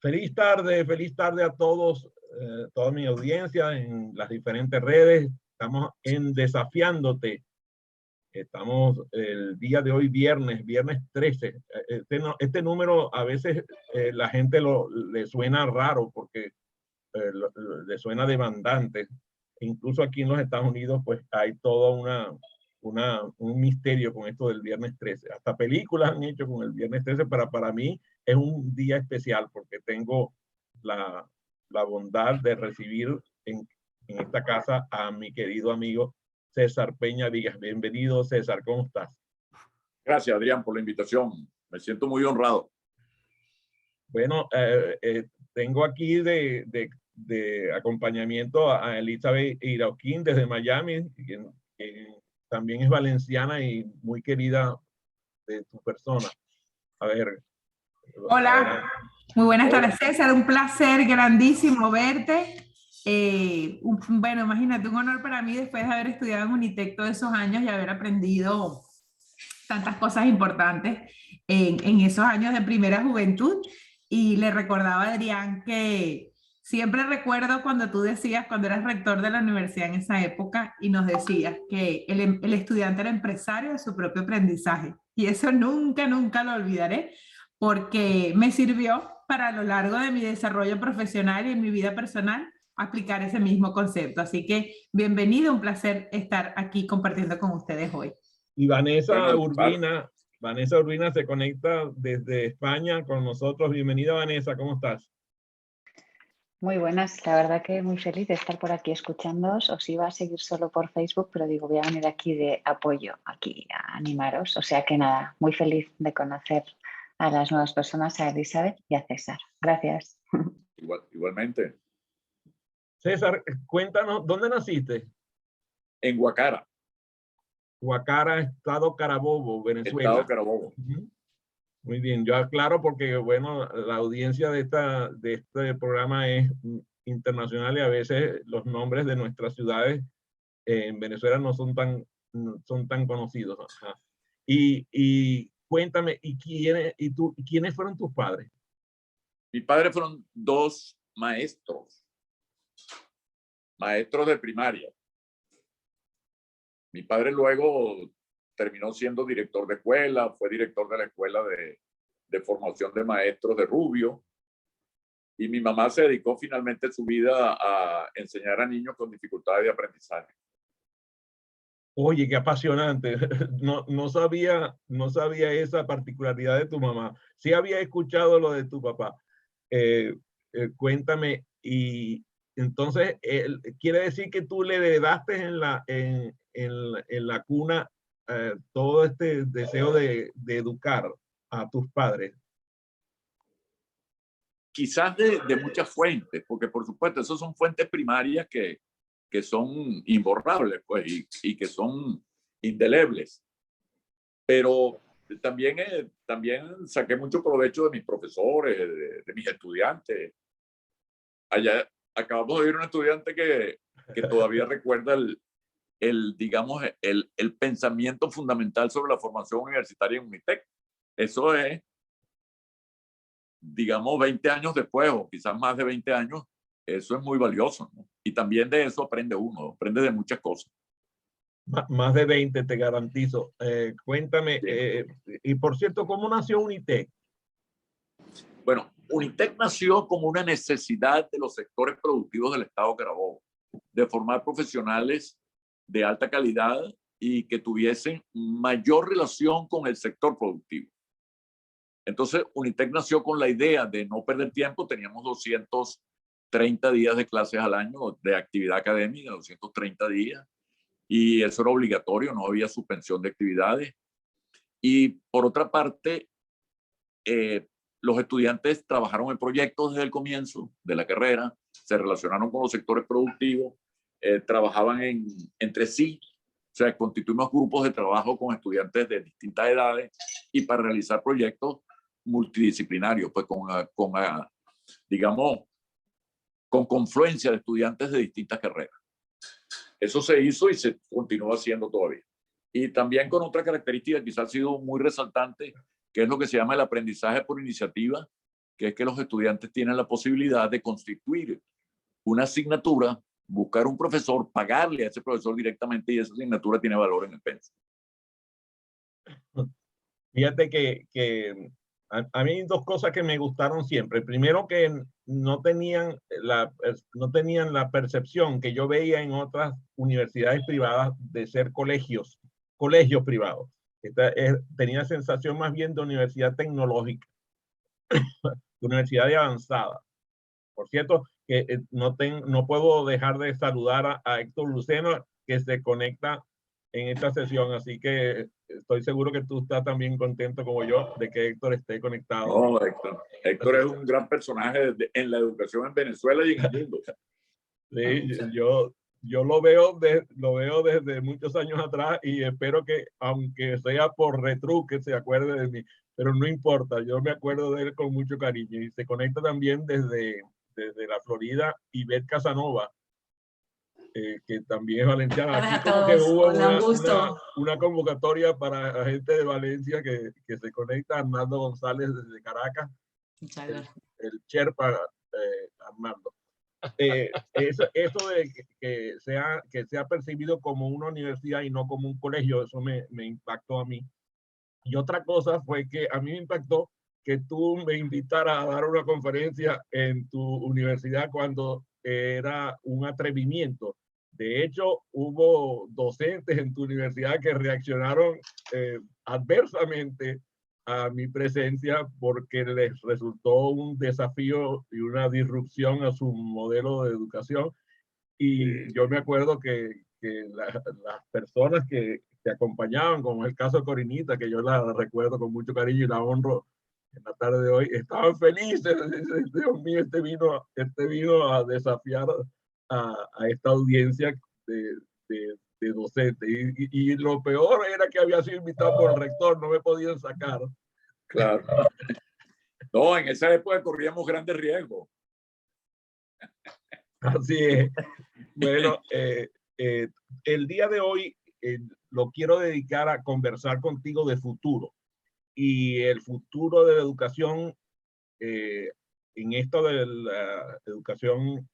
Feliz tarde a todos, toda mi audiencia en las diferentes redes. Estamos en Desafiándote. Estamos el día de hoy, viernes 13. Este número a veces la gente le suena raro porque le suena demandante. Incluso aquí en los Estados Unidos, pues hay todo un misterio con esto del viernes 13. Hasta películas han hecho con el viernes 13, pero para mí es un día especial porque tengo la bondad de recibir en esta casa a mi querido amigo César Peña Vigas. Bienvenido, César, ¿cómo estás? Gracias, Adrián, por la invitación. Me siento muy honrado. Bueno, tengo aquí de acompañamiento a Elizabeth Irauquín desde Miami, quien también es valenciana y muy querida de tu persona. A ver. Hola, muy buenas tardes, César. Un placer grandísimo verte. Bueno, imagínate, un honor para mí después de haber estudiado en Unitec todos esos años y haber aprendido tantas cosas importantes en esos años de primera juventud. Y le recordaba a Adrián que siempre recuerdo cuando tú decías, cuando eras rector de la universidad en esa época, y nos decías que el estudiante era empresario de su propio aprendizaje. Y eso nunca, nunca lo olvidaré, porque me sirvió para a lo largo de mi desarrollo profesional y en mi vida personal aplicar ese mismo concepto. Así que bienvenido, un placer estar aquí compartiendo con ustedes hoy. Y Vanessa Urbina se conecta desde España con nosotros. Bienvenida, Vanessa, ¿cómo estás? Muy buenas, la verdad que muy feliz de estar por aquí escuchándoos. Os iba a seguir solo por Facebook, pero digo, voy a venir aquí de apoyo, aquí a animaros. O sea que nada, muy feliz de conocer a las nuevas personas, a Elizabeth y a César. Gracias. Igualmente. César, cuéntanos, ¿dónde naciste? En Guacara. Guacara, Estado Carabobo, Venezuela. Estado Carabobo. Muy bien, yo aclaro porque, bueno, la audiencia de este programa es internacional y a veces los nombres de nuestras ciudades en Venezuela no son tan conocidos. Ajá. Y cuéntame, ¿quiénes fueron tus padres? Mis padres fueron dos maestros de primaria. Mi padre luego terminó siendo director de escuela, fue director de la escuela de formación de maestros de Rubio, y mi mamá se dedicó finalmente su vida a enseñar a niños con dificultades de aprendizaje. Oye, qué apasionante. No sabía esa particularidad de tu mamá. Sí había escuchado lo de tu papá. Cuéntame, y entonces, ¿quiere decir que tú le heredaste en la cuna todo este deseo de educar a tus padres? Quizás de muchas fuentes, porque por supuesto, esas son fuentes primarias que son imborrables, pues, y que son indelebles. Pero también saqué mucho provecho de mis profesores, de mis estudiantes. Allá acabamos de ver un estudiante que todavía recuerda digamos, el pensamiento fundamental sobre la formación universitaria en Unitec. Eso es, digamos, 20 años después, o quizás más de 20 años, eso es muy valioso, ¿no? Y también de eso aprende uno, aprende de muchas cosas. Más de 20, te garantizo. Cuéntame, y por cierto, ¿cómo nació Unitec? Bueno, Unitec nació como una necesidad de los sectores productivos del Estado Carabobo, de formar profesionales de alta calidad y que tuviesen mayor relación con el sector productivo. Entonces, Unitec nació con la idea de no perder tiempo. Teníamos 230 días de clases al año de actividad académica, 230 días, y eso era obligatorio, no había suspensión de actividades. Y por otra parte, los estudiantes trabajaron en proyectos desde el comienzo de la carrera, se relacionaron con los sectores productivos, trabajaban entre sí, o sea, constituimos grupos de trabajo con estudiantes de distintas edades y para realizar proyectos multidisciplinarios, pues digamos, con confluencia de estudiantes de distintas carreras. Eso se hizo y se continúa haciendo todavía. Y también con otra característica que quizás ha sido muy resaltante, que es lo que se llama el aprendizaje por iniciativa, que es que los estudiantes tienen la posibilidad de constituir una asignatura, buscar un profesor, pagarle a ese profesor directamente y esa asignatura tiene valor en el pensum. Fíjate que a mí dos cosas que me gustaron siempre. Primero, que no tenían la percepción que yo veía en otras universidades privadas de ser colegios privados. Tenía sensación más bien de universidad tecnológica, de universidad de avanzada. Por cierto, que no puedo dejar de saludar a Héctor Lucena, que se conecta en esta sesión, así que estoy seguro que tú estás también contento como yo de que Héctor esté conectado. No, Héctor es un gran personaje en la educación en Venezuela y en el mundo. Sí, yo lo veo desde muchos años atrás y espero que, aunque sea por retruque, se acuerde de mí, pero no importa, yo me acuerdo de él con mucho cariño. Y se conecta también desde la Florida, Ivette Casanova, que también es valenciana. Hola Aquí a como que todos. hubo Hola, un gusto. una convocatoria para la gente de Valencia que se conecta. Armando González desde Caracas, Muchas gracias. el Sherpa Armando. Eso de que sea percibido como una universidad y no como un colegio, eso me impactó a mí. Y otra cosa fue que a mí me impactó que tú me invitaras a dar una conferencia en tu universidad cuando era un atrevimiento. De hecho, hubo docentes en tu universidad que reaccionaron adversamente a mi presencia porque les resultó un desafío y una disrupción a su modelo de educación. Y yo me acuerdo que las personas que te acompañaban, como es el caso de Corinita, que yo la recuerdo con mucho cariño y la honro en la tarde de hoy, estaban felices. Dios mío, este vino a desafiar a esta audiencia de docentes. Y lo peor era que había sido invitado por el rector, no me podían sacar. Claro. No, en esa época corríamos grandes riesgos. Así es. Bueno, el día de hoy lo quiero dedicar a conversar contigo de futuro y el futuro de la educación en esto de la educación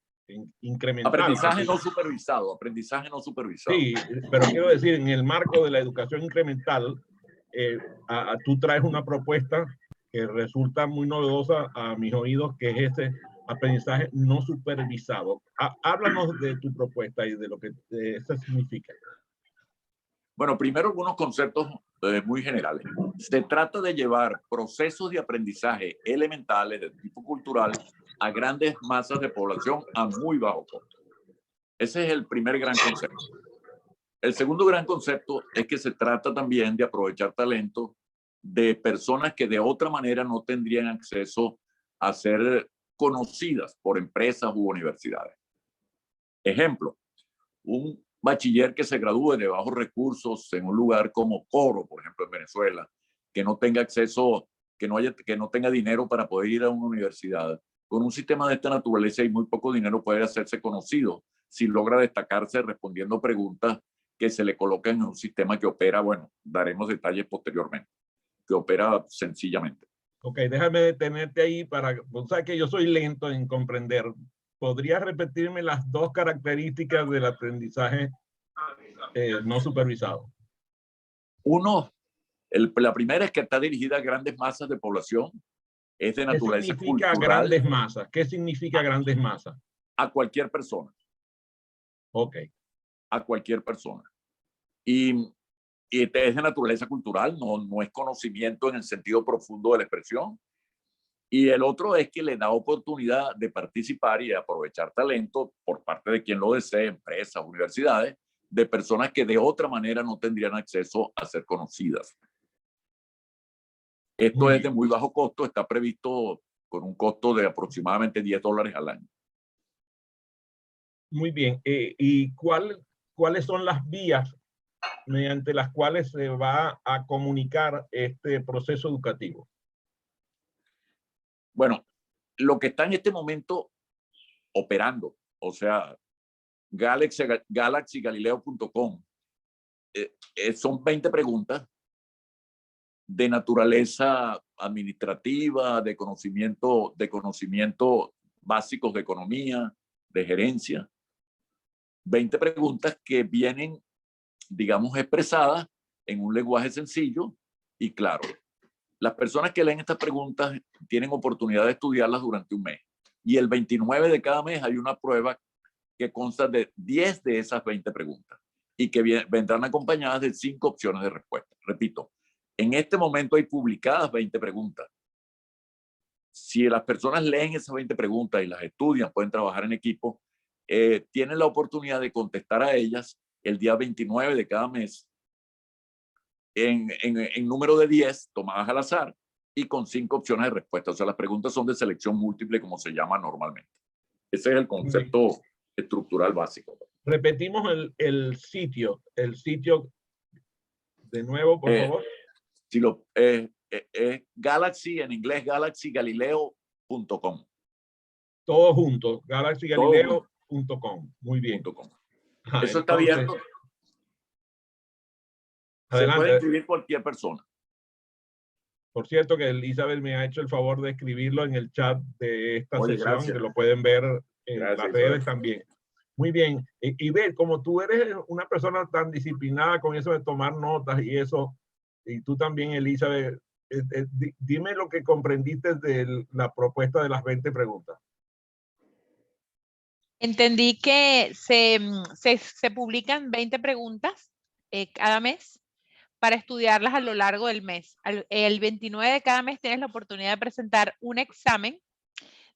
incremental. Aprendizaje no supervisado, aprendizaje no supervisado. Sí, pero quiero decir, en el marco de la educación incremental, tú traes una propuesta que resulta muy novedosa a mis oídos, que es ese aprendizaje no supervisado. Háblanos de tu propuesta y de lo que eso significa. Bueno, primero algunos conceptos muy generales. Se trata de llevar procesos de aprendizaje elementales de tipo cultural a grandes masas de población a muy bajo costo. Ese es el primer gran concepto. El segundo gran concepto es que se trata también de aprovechar talento de personas que de otra manera no tendrían acceso a ser conocidas por empresas u universidades. Ejemplo, un bachiller que se gradúe de bajos recursos en un lugar como Coro, por ejemplo, en Venezuela, que no tenga acceso, que no tenga dinero para poder ir a una universidad. Con un sistema de esta naturaleza y muy poco dinero puede hacerse conocido si logra destacarse respondiendo preguntas que se le colocan en un sistema que opera, bueno, daremos detalles posteriormente, que opera sencillamente. Ok, déjame detenerte ahí o sea que yo soy lento en comprender. ¿Podrías repetirme las dos características del aprendizaje no supervisado? Uno, la primera es que está dirigida a grandes masas de población, es de naturaleza cultural. ¿Qué significa grandes masas? ¿Qué significa grandes masas? A cualquier persona. Ok. A cualquier persona. Y es de naturaleza cultural, no es conocimiento en el sentido profundo de la expresión. Y el otro es que le da oportunidad de participar y de aprovechar talento por parte de quien lo desee, empresas, universidades, de personas que de otra manera no tendrían acceso a ser conocidas. Esto es de muy bajo costo, está previsto con un costo de aproximadamente $10 al año. Muy bien. ¿Y cuáles son las vías mediante las cuales se va a comunicar este proceso educativo? Bueno, lo que está en este momento operando, o sea, galaxygalileo.com, son 20 preguntas de naturaleza administrativa, de conocimiento básicos de economía, de gerencia. 20 preguntas que vienen, digamos, expresadas en un lenguaje sencillo y claro. Las personas que leen estas preguntas tienen oportunidad de estudiarlas durante un mes. Y el 29 de cada mes hay una prueba que consta de 10 de esas 20 preguntas y que vendrán acompañadas de 5 opciones de respuesta. Repito, en este momento hay publicadas 20 preguntas. Si las personas leen esas 20 preguntas y las estudian, pueden trabajar en equipo, tienen la oportunidad de contestar a ellas el día 29 de cada mes en número de 10 tomadas al azar y con 5 opciones de respuesta. O sea, las preguntas son de selección múltiple, como se llama normalmente. Ese es el concepto estructural básico. Repetimos el sitio de nuevo, por favor. Si Galaxy, en inglés, galaxygalileo.com. Todo junto, galaxygalileo.com. Muy bien. Eso está abierto. Adelante. Se puede inscribir cualquier persona. Por cierto que Elizabeth me ha hecho el favor de escribirlo en el chat de esta sesión, gracias. que lo pueden ver en Gracias, las redes también. Muy bien. Y ver, como tú eres una persona tan disciplinada con eso de tomar notas y eso, y tú también, Elizabeth, dime lo que comprendiste de la propuesta de las 20 preguntas. Entendí que se publican 20 preguntas cada mes para estudiarlas a lo largo del mes. El 29 de cada mes tienes la oportunidad de presentar un examen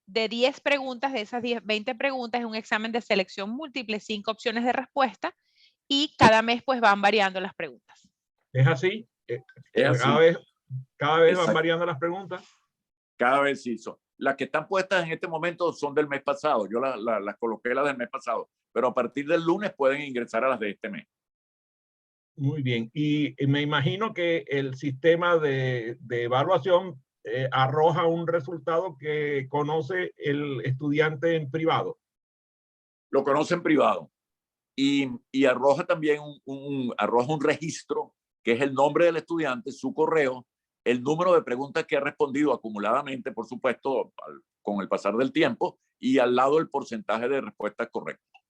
de 10 preguntas. De esas 20 preguntas es un examen de selección múltiple, 5 opciones de respuesta, y cada mes pues van variando las preguntas. ¿Es así? Cada vez van variando las preguntas. Cada vez sí son. Las que están puestas en este momento son del mes pasado. Yo las coloqué las del mes pasado, pero a partir del lunes pueden ingresar a las de este mes. Muy bien. Y me imagino que el sistema de evaluación arroja un resultado que conoce el estudiante en privado. Lo conoce en privado. Y arroja también arroja un registro, que es el nombre del estudiante, su correo, el número de preguntas que ha respondido acumuladamente, por supuesto, con el pasar del tiempo, y al lado el porcentaje de respuestas correctas.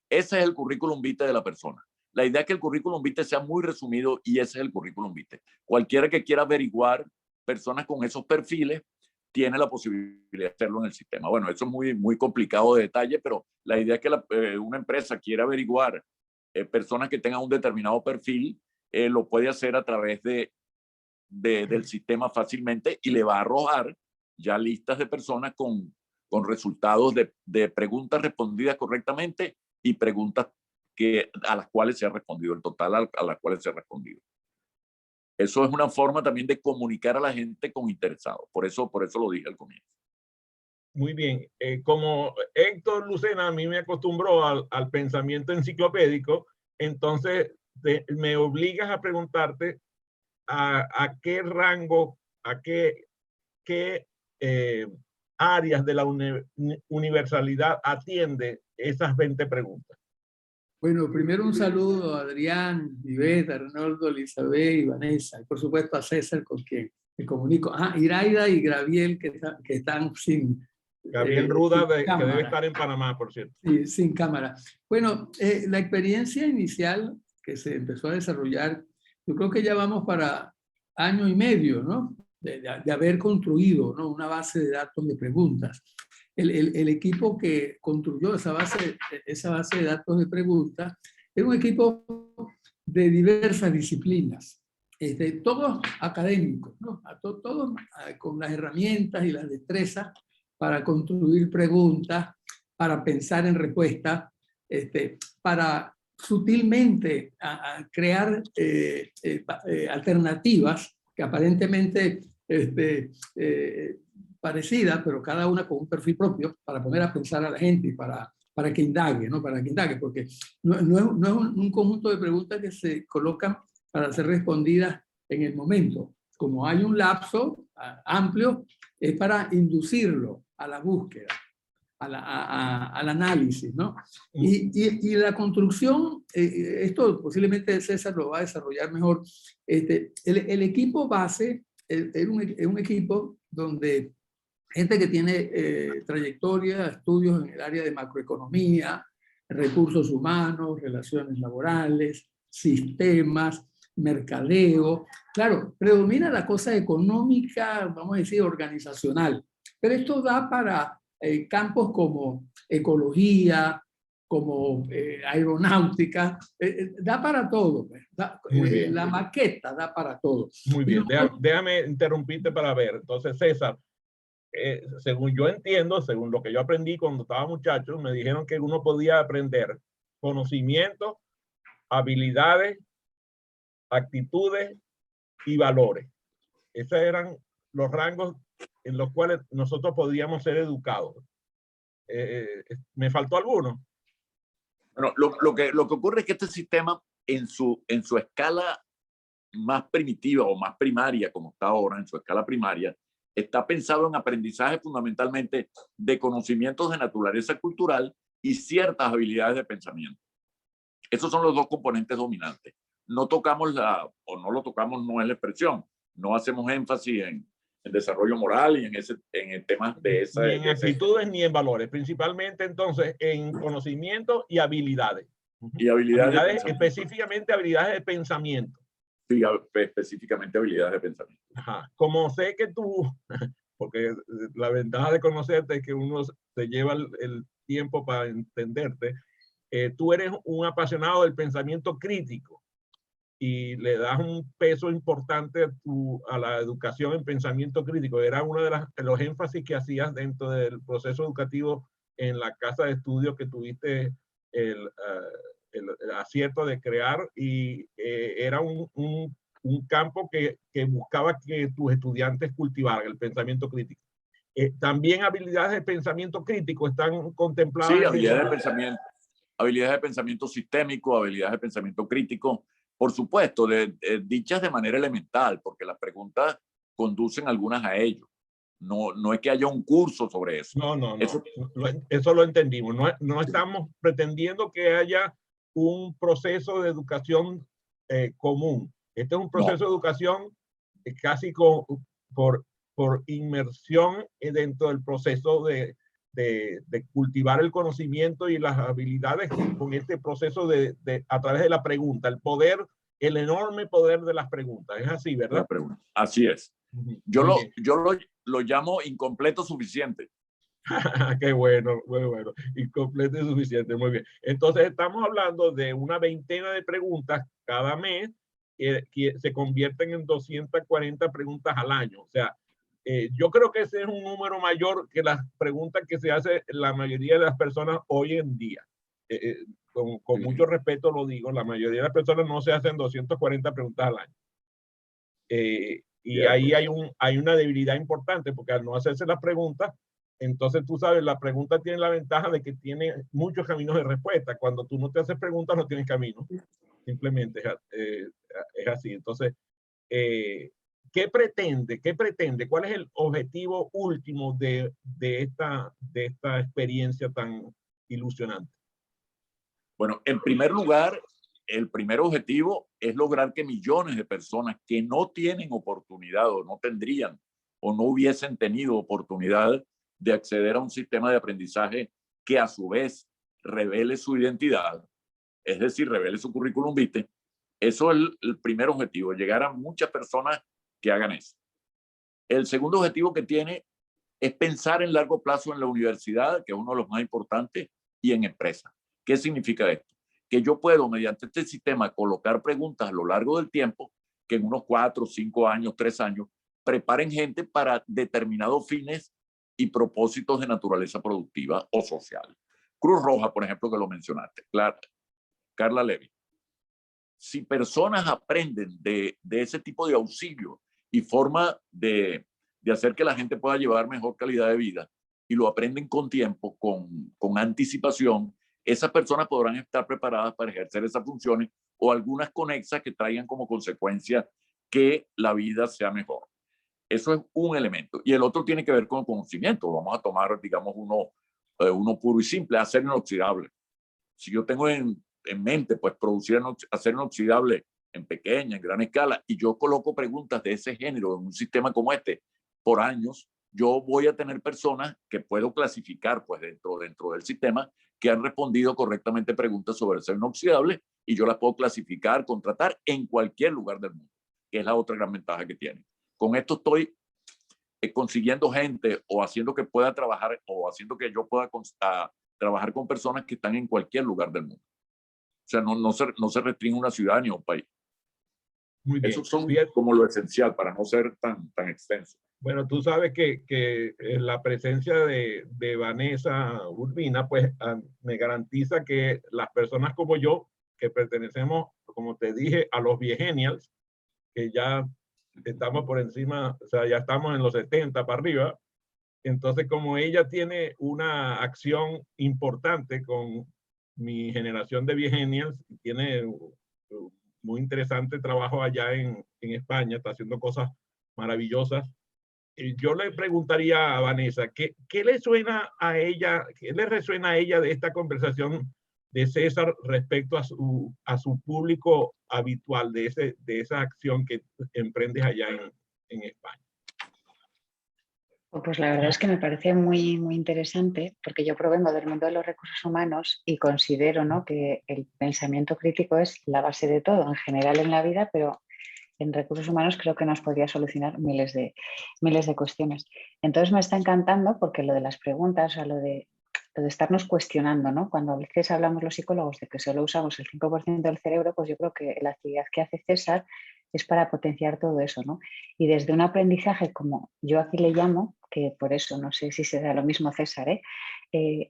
Ese es el currículum vitae de la persona. La idea es que el currículum vitae sea muy resumido y ese es el currículum vitae. Cualquiera que quiera averiguar personas con esos perfiles tiene la posibilidad de hacerlo en el sistema. Bueno, eso es muy, muy complicado de detalle, pero la idea es que una empresa quiera averiguar personas que tengan un determinado perfil, lo puede hacer a través del sistema fácilmente y le va a arrojar ya listas de personas con resultados de preguntas respondidas correctamente y preguntas a las cuales se ha respondido, el total a las cuales se ha respondido. Eso es una forma también de comunicar a la gente con interesados. Por eso lo dije al comienzo. Muy bien. Como Héctor Lucena a mí me acostumbró al pensamiento enciclopédico, entonces me obligas a preguntarte a qué rango, a qué áreas de la universalidad atiende esas 20 preguntas. Bueno, primero un saludo a Adrián, Ivette, Arnoldo, Elizabeth y Vanessa. Y por supuesto a César, con quien me comunico. Iraida y Gabriel, que están sin... Gabriel Ruda, que debe estar en Panamá, por cierto. Sí, sin cámara. Bueno, la experiencia inicial que se empezó a desarrollar, yo creo que ya vamos para año y medio, ¿no? De haber construido, ¿no?, una base de datos de preguntas. El equipo que construyó esa base de datos de preguntas es un equipo de diversas disciplinas, todos académicos, ¿no? Todos con las herramientas y las destrezas para construir preguntas, para pensar en respuestas, para sutilmente crear alternativas que aparentemente parecidas, pero cada una con un perfil propio, para poner a pensar a la gente y para que indague, ¿no? Para que indague, porque no es un conjunto de preguntas que se colocan para ser respondidas en el momento. Como hay un lapso amplio, es para inducirlo a la búsqueda, al análisis, ¿no? Y la construcción, esto posiblemente César lo va a desarrollar mejor, el equipo base es un equipo donde gente que tiene trayectoria, estudios en el área de macroeconomía, recursos humanos, relaciones laborales, sistemas, mercadeo. Claro, predomina la cosa económica, vamos a decir, organizacional, pero esto da para campos como ecología, como aeronáutica, da para todo. La maqueta da para todo. Muy bien, déjame interrumpirte para ver. Entonces, César, según yo entiendo, según lo que yo aprendí cuando estaba muchacho, me dijeron que uno podía aprender conocimientos, habilidades, actitudes y valores. Esos eran los rangos en los cuales nosotros podíamos ser educados. ¿Me faltó alguno? Bueno, lo que ocurre es que este sistema en su escala más primitiva o más primaria, como está ahora, en su escala primaria, está pensado en aprendizaje fundamentalmente de conocimientos de naturaleza cultural y ciertas habilidades de pensamiento. Esos son los dos componentes dominantes. No tocamos o no lo tocamos, no es la expresión. No hacemos énfasis en desarrollo moral y en temas de esa. Ni en actitudes ni en valores, principalmente entonces en conocimiento y habilidades. Y habilidades específicamente habilidades de pensamiento. Sí, específicamente habilidades de pensamiento. Ajá. Como sé que tú, porque la ventaja de conocerte es que uno te lleva el tiempo para entenderte, tú eres un apasionado del pensamiento crítico y le das un peso importante a la educación en pensamiento crítico. Era uno de los énfasis que hacías dentro del proceso educativo en la casa de estudio que tuviste el acierto de crear, y era un campo que buscaba que tus estudiantes cultivaran el pensamiento crítico. También habilidades de pensamiento crítico están contempladas. Sí, habilidades de pensamiento sistémico, habilidades de pensamiento crítico, por supuesto, dichas de manera elemental, porque las preguntas conducen algunas a ello. No es que haya un curso sobre eso. No. Eso lo entendimos. No estamos pretendiendo que haya un proceso de educación común. Este es un proceso de educación casi por inmersión dentro del proceso de cultivar el conocimiento y las habilidades con este proceso a través de la pregunta, el enorme poder de las preguntas. Es así, ¿verdad? Así es. Yo lo llamo incompleto suficiente. Qué bueno, muy bueno. Incompleto y suficiente, muy bien. Entonces estamos hablando de una veintena de preguntas cada mes que se convierten en 240 preguntas al año. O sea, yo creo que ese es un número mayor que las preguntas que se hace la mayoría de las personas hoy en día. Con mucho respeto lo digo, la mayoría de las personas no se hacen 240 preguntas al año. Y ahí hay una debilidad importante, porque al no hacerse las preguntas, entonces tú sabes, la pregunta tiene la ventaja de que tiene muchos caminos de respuesta. Cuando tú no te haces preguntas, no tienes camino. Simplemente es así. Entonces, ¿qué pretende? ¿Cuál es el objetivo último de esta experiencia tan ilusionante? Bueno, en primer lugar, el primer objetivo es lograr que millones de personas que no tienen oportunidad o no tendrían o no hubiesen tenido oportunidad de acceder a un sistema de aprendizaje que a su vez revele su identidad, es decir, revele su currículum vitae. Eso es el primer objetivo, llegar a muchas personas que hagan eso. El segundo objetivo que tiene es pensar en largo plazo en la universidad, que es uno de los más importantes, y en empresas. ¿Qué significa esto? Que yo puedo, mediante este sistema, colocar preguntas a lo largo del tiempo, que en unos 4, 5 años, 3 años, preparen gente para determinados fines y propósitos de naturaleza productiva o social. Cruz Roja, por ejemplo, que lo mencionaste, Carla Levy. Si personas aprenden de ese tipo de auxilio y forma de hacer que la gente pueda llevar mejor calidad de vida, y lo aprenden con tiempo, con anticipación, esas personas podrán estar preparadas para ejercer esas funciones o algunas conexas que traigan como consecuencia que la vida sea mejor. Eso es un elemento. Y el otro tiene que ver con el conocimiento. Vamos a tomar, digamos, uno puro y simple, acero inoxidable. Si yo tengo en mente, pues, producir acero inoxidable en pequeña, en gran escala, y yo coloco preguntas de ese género en un sistema como este por años, yo voy a tener personas que puedo clasificar pues dentro del sistema que han respondido correctamente preguntas sobre acero inoxidable y yo las puedo clasificar, contratar en cualquier lugar del mundo, que es la otra gran ventaja que tiene. Con esto estoy consiguiendo gente o haciendo que pueda trabajar o haciendo que yo pueda trabajar con personas que están en cualquier lugar del mundo. O sea, no se restringe una ciudad ni un país. Muy bien. Eso son como lo esencial para no ser tan extenso. Bueno, tú sabes que la presencia de Vanessa Urbina, pues me garantiza que las personas como yo, que pertenecemos, como te dije, a los viegenials, que ya estamos por encima, o sea, ya estamos en los 70 para arriba, entonces como ella tiene una acción importante con mi generación de viegenials, tiene muy interesante trabajo allá en España, está haciendo cosas maravillosas. Yo le preguntaría a Vanessa, ¿qué le suena a ella, qué le resuena a ella de esta conversación de César respecto a su público habitual, de esa acción que emprendes allá en España? Pues la verdad es que me parece muy, muy interesante porque yo provengo del mundo de los recursos humanos y considero, ¿no?, que el pensamiento crítico es la base de todo, en general en la vida, pero en recursos humanos creo que nos podría solucionar miles de cuestiones. Entonces me está encantando porque lo de las preguntas, o sea, lo de estarnos cuestionando, ¿no? Cuando a veces hablamos los psicólogos de que solo usamos el 5% del cerebro, pues yo creo que la actividad que hace César es para potenciar todo eso, ¿no? Y desde un aprendizaje, como yo aquí le llamo, que por eso no sé si será lo mismo César,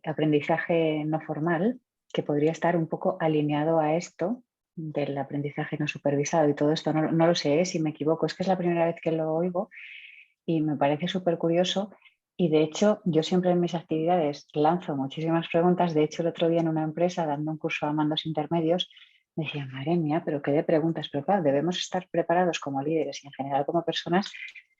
aprendizaje no formal, que podría estar un poco alineado a esto del aprendizaje no supervisado y todo esto, no lo sé, si me equivoco, es que es la primera vez que lo oigo y me parece súper curioso. Y de hecho, yo siempre en mis actividades lanzo muchísimas preguntas. De hecho, el otro día en una empresa, dando un curso a mandos intermedios, me decía, madre mía, pero qué de preguntas. Pero claro, debemos estar preparados como líderes y en general como personas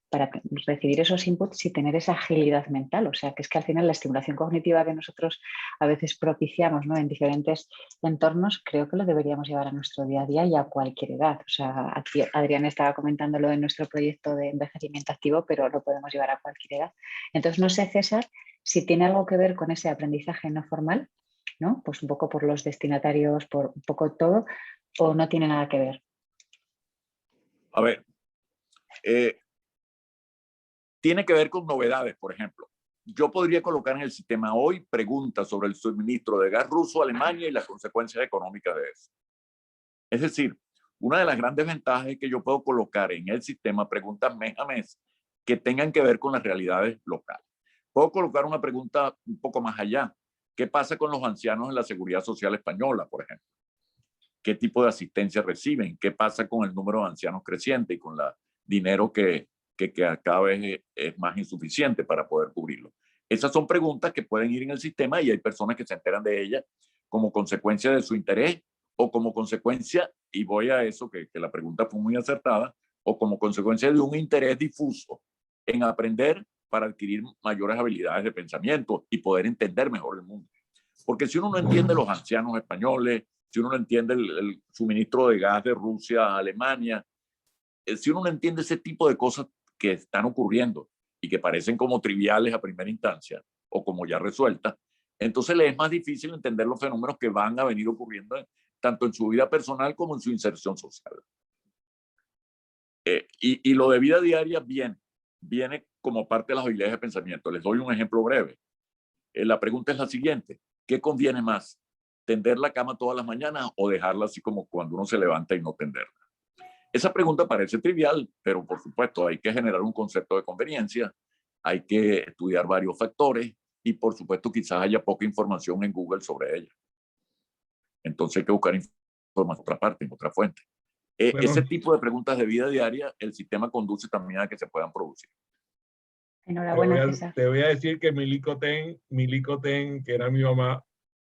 para recibir esos inputs y tener esa agilidad mental. O sea, que es que al final la estimulación cognitiva que nosotros a veces propiciamos, ¿no?, en diferentes entornos, creo que lo deberíamos llevar a nuestro día a día y a cualquier edad. O sea, aquí Adrián estaba comentando lo de nuestro proyecto de envejecimiento activo, pero lo podemos llevar a cualquier edad. Entonces, no sé, César, si tiene algo que ver con ese aprendizaje no formal, ¿no? Pues un poco por los destinatarios, por un poco todo, o no tiene nada que ver. A ver, tiene que ver con novedades, por ejemplo. Yo podría colocar en el sistema hoy preguntas sobre el suministro de gas ruso a Alemania y las consecuencias económicas de eso. Es decir, una de las grandes ventajas es que yo puedo colocar en el sistema preguntas mes a mes que tengan que ver con las realidades locales. Puedo colocar una pregunta un poco más allá. ¿Qué pasa con los ancianos en la Seguridad Social Española, por ejemplo? ¿Qué tipo de asistencia reciben? ¿Qué pasa con el número de ancianos creciente y con el dinero que cada vez es más insuficiente para poder cubrirlo? Esas son preguntas que pueden ir en el sistema y hay personas que se enteran de ellas como consecuencia de su interés o como consecuencia, y voy a eso, que la pregunta fue muy acertada, o como consecuencia de un interés difuso en aprender para adquirir mayores habilidades de pensamiento y poder entender mejor el mundo. Porque si uno no entiende los ancianos españoles, si uno no entiende el suministro de gas de Rusia a Alemania, si uno no entiende ese tipo de cosas que están ocurriendo y que parecen como triviales a primera instancia o como ya resueltas, entonces le es más difícil entender los fenómenos que van a venir ocurriendo tanto en su vida personal como en su inserción social. Y lo de vida diaria viene como parte de las habilidades de pensamiento. Les doy un ejemplo breve. La pregunta es la siguiente: ¿qué conviene más? ¿Tender la cama todas las mañanas o dejarla así como cuando uno se levanta y no tenderla? Esa pregunta parece trivial, pero por supuesto hay que generar un concepto de conveniencia, hay que estudiar varios factores y por supuesto quizás haya poca información en Google sobre ella. Entonces hay que buscar información en otra parte, en otra fuente. Bueno, ese tipo de preguntas de vida diaria, el sistema conduce también a que se puedan producir. Enhorabuena, César. Te voy a decir que Milico Ten, que era mi mamá,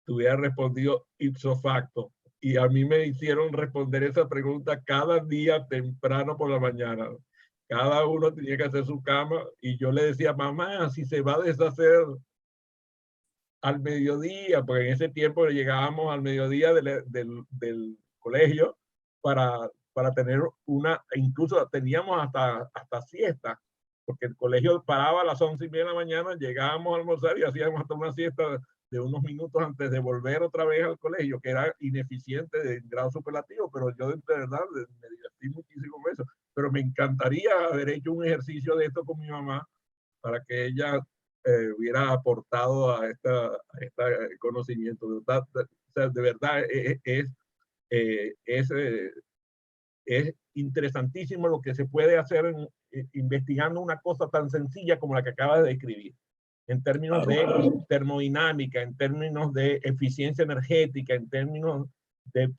te hubiera respondido ipso facto. Y a mí me hicieron responder esa pregunta cada día temprano por la mañana. Cada uno tenía que hacer su cama y yo le decía, mamá, si se va a deshacer al mediodía, porque en ese tiempo llegábamos al mediodía del colegio para para tener incluso teníamos hasta siesta, porque el colegio paraba a las 11:30 de la mañana, llegábamos a almorzar y hacíamos hasta una siesta de unos minutos antes de volver otra vez al colegio, que era ineficiente de grado superlativo, pero yo de verdad me divertí muchísimo con eso. Pero me encantaría haber hecho un ejercicio de esto con mi mamá para que ella hubiera aportado a este conocimiento. De verdad es interesantísimo lo que se puede hacer investigando una cosa tan sencilla como la que acabas de describir, en términos de termodinámica, en términos de eficiencia energética, en términos de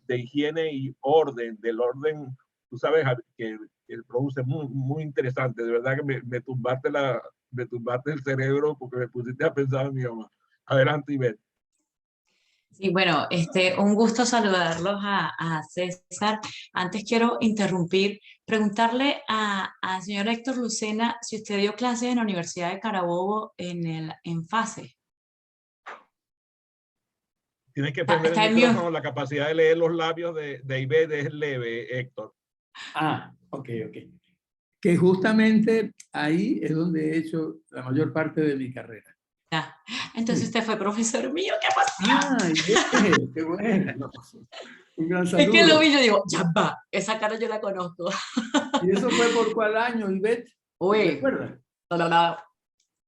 higiene y orden, del orden, tú sabes, que produce muy interesante. De verdad que me tumbaste el cerebro porque me pusiste a pensar en mi mamá. Adelante, Ivette. Sí, bueno, un gusto saludarlos a César. Antes quiero interrumpir, preguntarle al señor Héctor Lucena si usted dio clases en la Universidad de Carabobo en FASE. Tienes que prender el micrófono, la capacidad de leer los labios de Ivette es leve, Héctor. Ok. Que justamente ahí es donde he hecho la mayor parte de mi carrera. Entonces usted fue profesor mío, ¡qué pasión! Qué bueno. Un gran saludo. Es que lo vi, yo digo, ya va, esa cara yo la conozco. ¿Y eso fue por cuál año, Ivette? Uy, ¿recuerdas?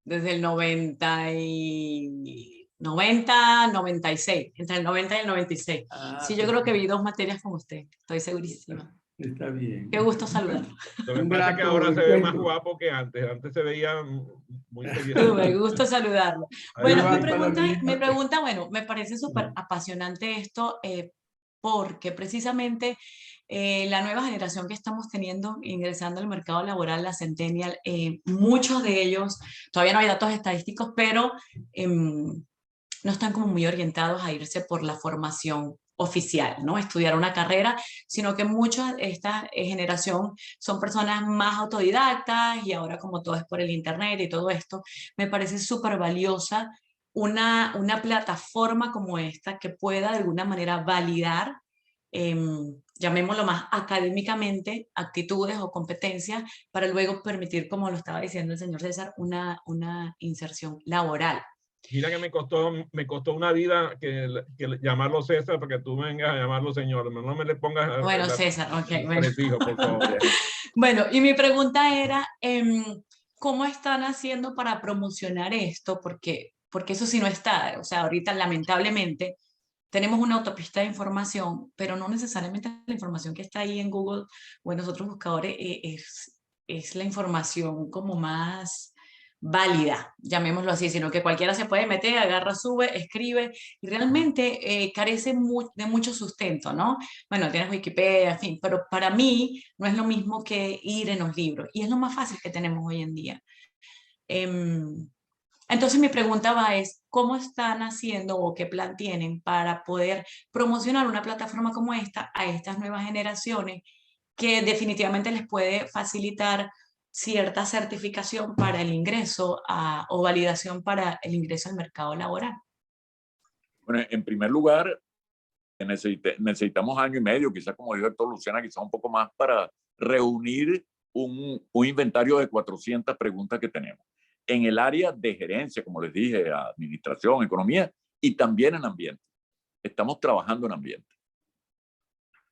Desde el 96, entre el 90 y el 96. Sí, yo creo que vi 2 materias con usted, estoy segurísima. Está bien. Qué gusto saludar. Lo que pasa es que ahora se ve más guapo que antes. Antes se veía muy serio. Me gusta saludarlo. Bueno, mi pregunta, bueno, me parece súper apasionante esto porque precisamente la nueva generación que estamos teniendo ingresando al mercado laboral, la Centennial, muchos de ellos, todavía no hay datos estadísticos, pero no están como muy orientados a irse por la formación oficial, ¿no? Estudiar una carrera, sino que mucha de esta generación son personas más autodidactas y ahora como todo es por el internet y todo esto, me parece súper valiosa una plataforma como esta que pueda de alguna manera validar, llamémoslo más académicamente, actitudes o competencias para luego permitir, como lo estaba diciendo el señor César, una inserción laboral. Mira que me costó una vida que llamarlo César para que tú vengas a llamarlo señor. No me le pongas... Bueno, César, ok. Bueno. Prefijo, por favor. Bueno, y mi pregunta era, ¿cómo están haciendo para promocionar esto? Porque eso sí no está. O sea, ahorita lamentablemente tenemos una autopista de información, pero no necesariamente la información que está ahí en Google o en los otros buscadores es la información como más válida, llamémoslo así, sino que cualquiera se puede meter, agarra, sube, escribe, y realmente carece de mucho sustento, ¿no? Bueno, tienes Wikipedia, en fin, pero para mí no es lo mismo que ir en los libros, y es lo más fácil que tenemos hoy en día. Entonces mi pregunta es, ¿cómo están haciendo o qué plan tienen para poder promocionar una plataforma como esta a estas nuevas generaciones que definitivamente les puede facilitar cierta certificación para el ingreso o validación para el ingreso al mercado laboral? Bueno, en primer lugar, necesitamos 1 año y medio, quizás como dijo Héctor Lucena, quizás un poco más para reunir un inventario de 400 preguntas que tenemos. En el área de gerencia, como les dije, administración, economía y también en ambiente. Estamos trabajando en ambiente.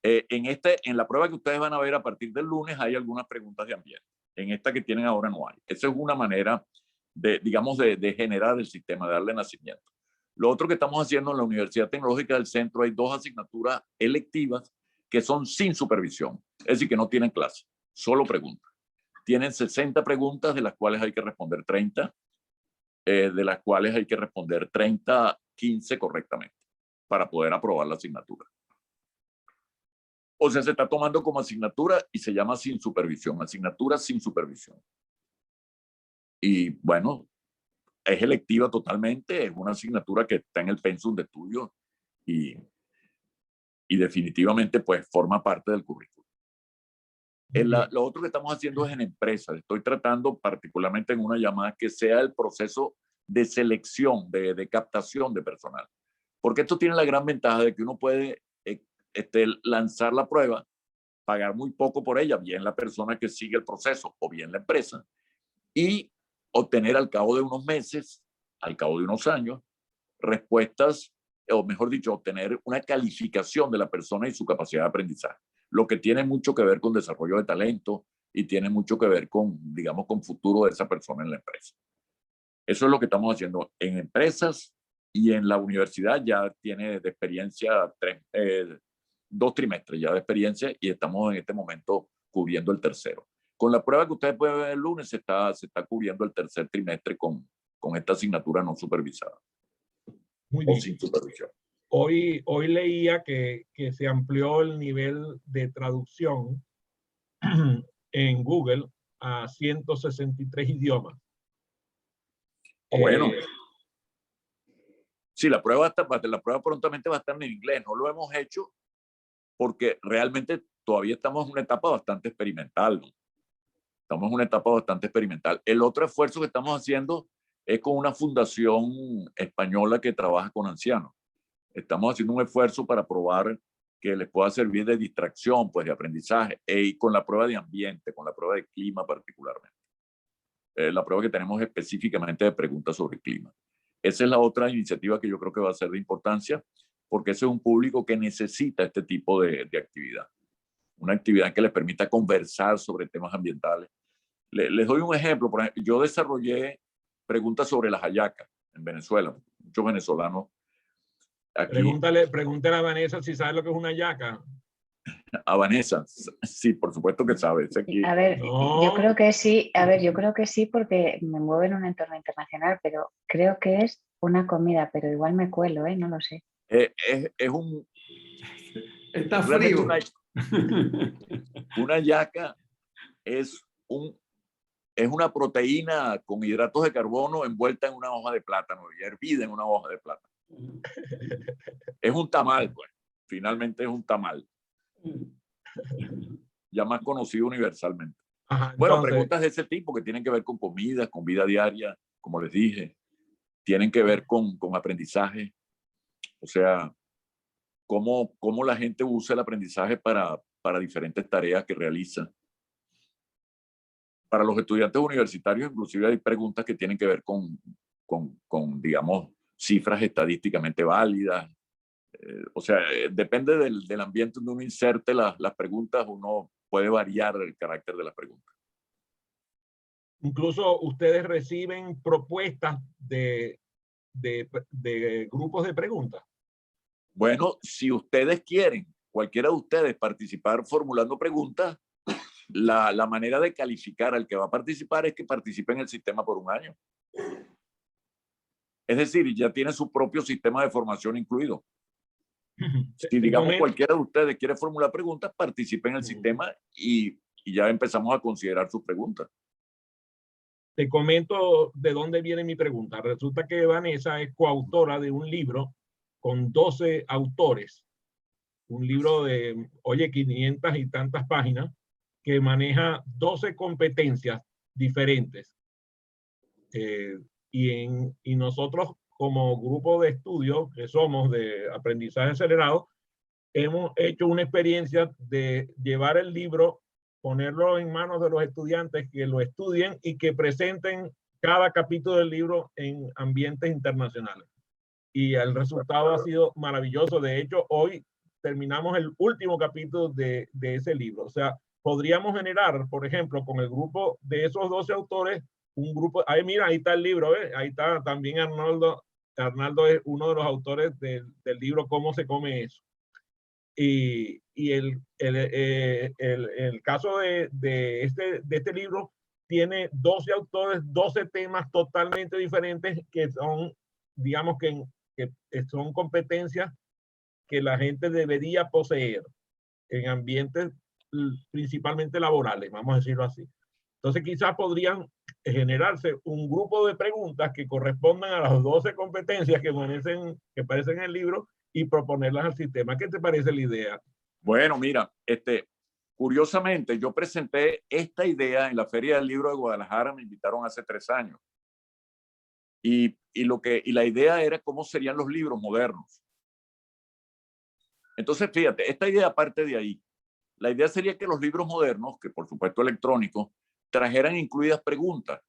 En la prueba que ustedes van a ver a partir del lunes hay algunas preguntas de ambiente. En esta que tienen ahora no hay. Esa es una manera de generar el sistema, de darle nacimiento. Lo otro que estamos haciendo en la Universidad Tecnológica del Centro, hay 2 asignaturas electivas que son sin supervisión. Es decir, que no tienen clase, solo preguntas. Tienen 60 preguntas, de las cuales hay que responder 30, de las cuales hay que responder 15 correctamente para poder aprobar la asignatura. O sea, se está tomando como asignatura y se llama sin supervisión, asignatura sin supervisión. Y bueno, es electiva totalmente, es una asignatura que está en el pensum de estudio y definitivamente pues forma parte del currículum. Lo otro que estamos haciendo es en empresas. Estoy tratando particularmente en una llamada que sea el proceso de selección, de captación de personal. Porque esto tiene la gran ventaja de que uno puede lanzar la prueba, pagar muy poco por ella, bien la persona que sigue el proceso o bien la empresa, y obtener al cabo de unos meses, al cabo de unos años, respuestas, o mejor dicho, obtener una calificación de la persona y su capacidad de aprendizaje, lo que tiene mucho que ver con desarrollo de talento y tiene mucho que ver con, digamos, con futuro de esa persona en la empresa. Eso es lo que estamos haciendo en empresas, y en la universidad ya tiene de experiencia 2 trimestres ya de experiencia, y estamos en este momento cubriendo el tercero. Con la prueba que ustedes pueden ver el lunes se está cubriendo el tercer trimestre con esta asignatura no supervisada. Muy bien. O sin supervisión. Hoy leía que se amplió el nivel de traducción en Google a 163 idiomas. Bueno, sí, la prueba prontamente va a estar en inglés. No lo hemos hecho porque realmente todavía estamos en una etapa bastante experimental, ¿no? Estamos en una etapa bastante experimental. El otro esfuerzo que estamos haciendo es con una fundación española que trabaja con ancianos. Estamos haciendo un esfuerzo para probar que les pueda servir de distracción, pues de aprendizaje, y con la prueba de ambiente, con la prueba de clima particularmente. La prueba que tenemos específicamente de preguntas sobre clima. Esa es la otra iniciativa que yo creo que va a ser de importancia, porque ese es un público que necesita este tipo de actividad. Una actividad que les permita conversar sobre temas ambientales. Les doy un ejemplo. Por ejemplo, yo desarrollé preguntas sobre las hallacas en Venezuela. Muchos venezolanos aquí. Pregúntale a Vanessa si sabe lo que es una hallaca. A Vanessa, sí, por supuesto que sabe. A ver, no. Yo creo que sí. A ver, yo creo que sí porque me muevo en un entorno internacional, pero creo que es una comida, pero igual me cuelo, no lo sé. Es un... Está frío. Una hallaca es una proteína con hidratos de carbono envuelta en una hoja de plátano y hervida en una hoja de plátano. Es un tamal, pues. Finalmente es un tamal. Ya más conocido universalmente. Ajá, bueno, preguntas de ese tipo que tienen que ver con comida, con vida diaria, como les dije, tienen que ver con aprendizaje. O sea, cómo la gente usa el aprendizaje para diferentes tareas que realiza. Para los estudiantes universitarios, inclusive hay preguntas que tienen que ver con digamos, cifras estadísticamente válidas. O sea, depende del ambiente donde uno inserte las preguntas, uno puede variar el carácter de las preguntas. Incluso ustedes reciben propuestas de grupos de preguntas. Bueno, si ustedes quieren, cualquiera de ustedes, participar formulando preguntas, la manera de calificar al que va a participar es que participe en el sistema por un año. Es decir, ya tiene su propio sistema de formación incluido. Si, digamos, cualquiera de ustedes quiere formular preguntas, participe en el sistema y ya empezamos a considerar sus preguntas. Te comento de dónde viene mi pregunta. Resulta que Vanessa es coautora de un libro con 12 autores. Un libro de, oye, 500 y tantas páginas que maneja 12 competencias diferentes. Y nosotros, como grupo de estudio que somos de aprendizaje acelerado, hemos hecho una experiencia de llevar el libro, ponerlo en manos de los estudiantes que lo estudien y que presenten cada capítulo del libro en ambientes internacionales. Y el resultado ha sido maravilloso. De hecho, hoy terminamos el último capítulo de ese libro. O sea, podríamos generar, por ejemplo, con el grupo de esos 12 autores, un grupo, ahí mira, ahí está el libro, ahí está también Arnaldo. Arnaldo es uno de los autores del libro Cómo se come eso. Y el caso de este libro tiene 12 autores, 12 temas totalmente diferentes que son, digamos que son competencias que la gente debería poseer en ambientes principalmente laborales, vamos a decirlo así. Entonces quizás podrían generarse un grupo de preguntas que correspondan a las 12 competencias que aparecen en el libro y proponerlas al sistema. ¿Qué te parece la idea? Bueno, mira, curiosamente yo presenté esta idea en la Feria del Libro de Guadalajara, me invitaron hace 3 años. Y la idea era cómo serían los libros modernos. Entonces, fíjate, esta idea parte de ahí. La idea sería que los libros modernos, que por supuesto electrónicos, trajeran incluidas preguntas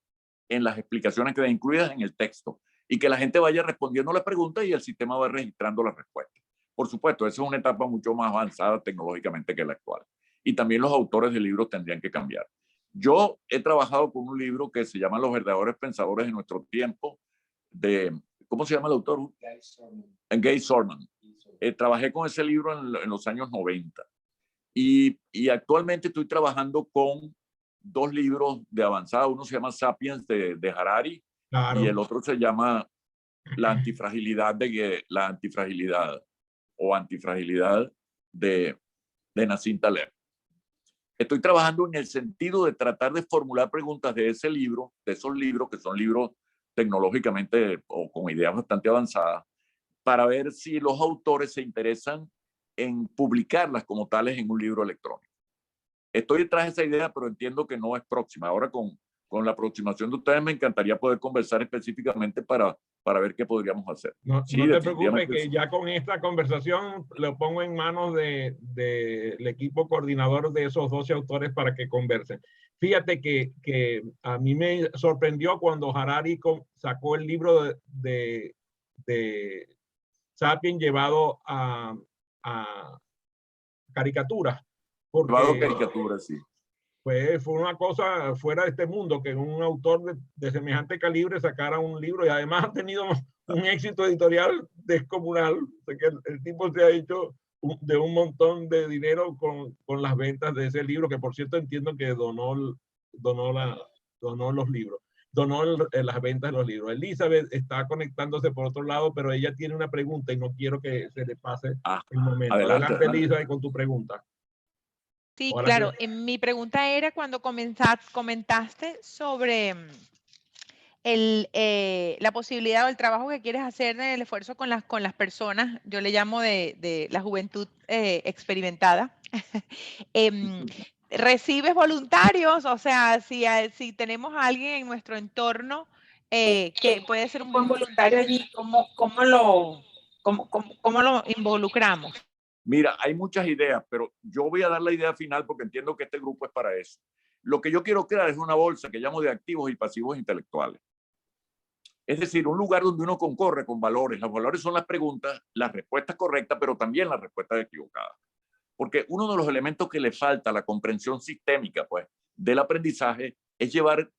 en las explicaciones que ven incluidas en el texto y que la gente vaya respondiendo las preguntas y el sistema va registrando las respuestas. Por supuesto, esa es una etapa mucho más avanzada tecnológicamente que la actual. Y también los autores de libros tendrían que cambiar. Yo he trabajado con un libro que se llama Los verdaderos pensadores de nuestro tiempo, de, ¿cómo se llama el autor? Gay Sorman. Trabajé con ese libro en los años 90. Y actualmente estoy trabajando con 2 libros de avanzada. Uno se llama Sapiens de Harari, claro, y el otro se llama La antifragilidad de Nassim Taleb. Estoy trabajando en el sentido de tratar de formular preguntas de ese libro, de esos libros que son libros tecnológicamente o con ideas bastante avanzadas, para ver si los autores se interesan en publicarlas como tales en un libro electrónico. Estoy detrás de esa idea, pero entiendo que no es próxima. Ahora con la aproximación de ustedes me encantaría poder conversar específicamente para ver qué podríamos hacer. No, sí, no te preocupes, que ya con esta conversación lo pongo en manos del equipo coordinador de esos 12 autores para que conversen. Fíjate que a mí me sorprendió cuando Harari sacó el libro de Sapiens llevado a caricaturas. Llevado caricaturas, sí. Pues fue una cosa fuera de este mundo que un autor de semejante calibre sacara un libro, y además ha tenido un éxito editorial descomunal. O sea, que el tipo se ha hecho de un montón de dinero con las ventas de ese libro, que por cierto entiendo que donó los libros, donó las ventas de los libros. Elizabeth está conectándose por otro lado, pero ella tiene una pregunta y no quiero que se le pase el momento. Adelante, Elizabeth, con tu pregunta. Sí, claro. Mi pregunta era cuando comentaste sobre la posibilidad o el trabajo que quieres hacer en el esfuerzo con las personas, yo le llamo de la juventud experimentada. ¿Recibes voluntarios? O sea, si tenemos a alguien en nuestro entorno que puede ser un buen voluntario allí, ¿cómo lo involucramos? Mira, hay muchas ideas, pero yo voy a dar la idea final porque entiendo que este grupo es para eso. Lo que yo quiero crear es una bolsa que llamo de activos y pasivos intelectuales. Es decir, un lugar donde uno concorre con valores. Los valores son las preguntas, las respuestas correctas, pero también las respuestas equivocadas. Porque uno de los elementos que le falta a la comprensión sistémica, pues, del aprendizaje es llevar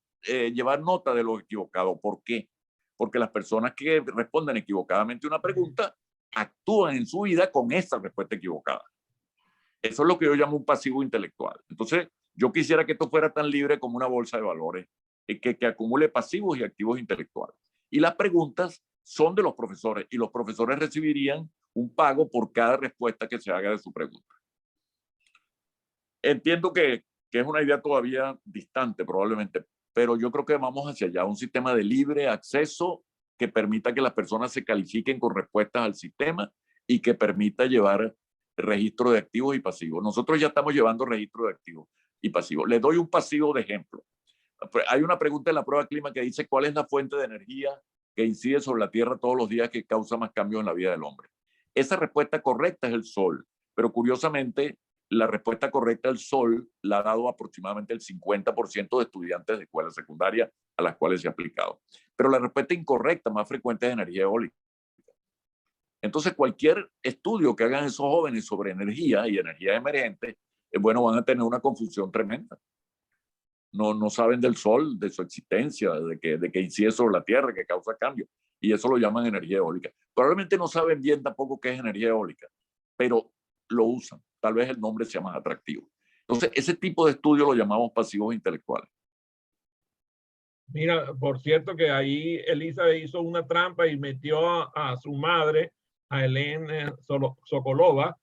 nota de lo equivocado. ¿Por qué? Porque las personas que responden equivocadamente una pregunta actúan en su vida con esa respuesta equivocada. Eso es lo que yo llamo un pasivo intelectual. Entonces, yo quisiera que esto fuera tan libre como una bolsa de valores, que acumule pasivos y activos intelectuales. Y las preguntas son de los profesores, y los profesores recibirían un pago por cada respuesta que se haga de su pregunta. Entiendo que es una idea todavía distante probablemente, pero yo creo que vamos hacia allá, un sistema de libre acceso que permita que las personas se califiquen con respuestas al sistema y que permita llevar registro de activos y pasivos. Nosotros ya estamos llevando registro de activos y pasivos. Les doy un pasivo de ejemplo. Hay una pregunta en la prueba clima que dice ¿cuál es la fuente de energía que incide sobre la Tierra todos los días que causa más cambios en la vida del hombre? Esa respuesta correcta es el sol, pero curiosamente la respuesta correcta al sol la ha dado aproximadamente el 50% de estudiantes de escuela secundaria a las cuales se ha aplicado. Pero la respuesta incorrecta más frecuente es energía eólica. Entonces, cualquier estudio que hagan esos jóvenes sobre energía y energía emergente, bueno, van a tener una confusión tremenda. No saben del sol, de su existencia, de que incide sobre la Tierra, que causa cambios. Y eso lo llaman energía eólica. Probablemente no saben bien tampoco qué es energía eólica, pero lo usan. Tal vez el nombre sea más atractivo. Entonces, ese tipo de estudio lo llamamos pasivos intelectuales. Mira, por cierto que ahí Elizabeth hizo una trampa y metió a su madre, a Elena Sokolova,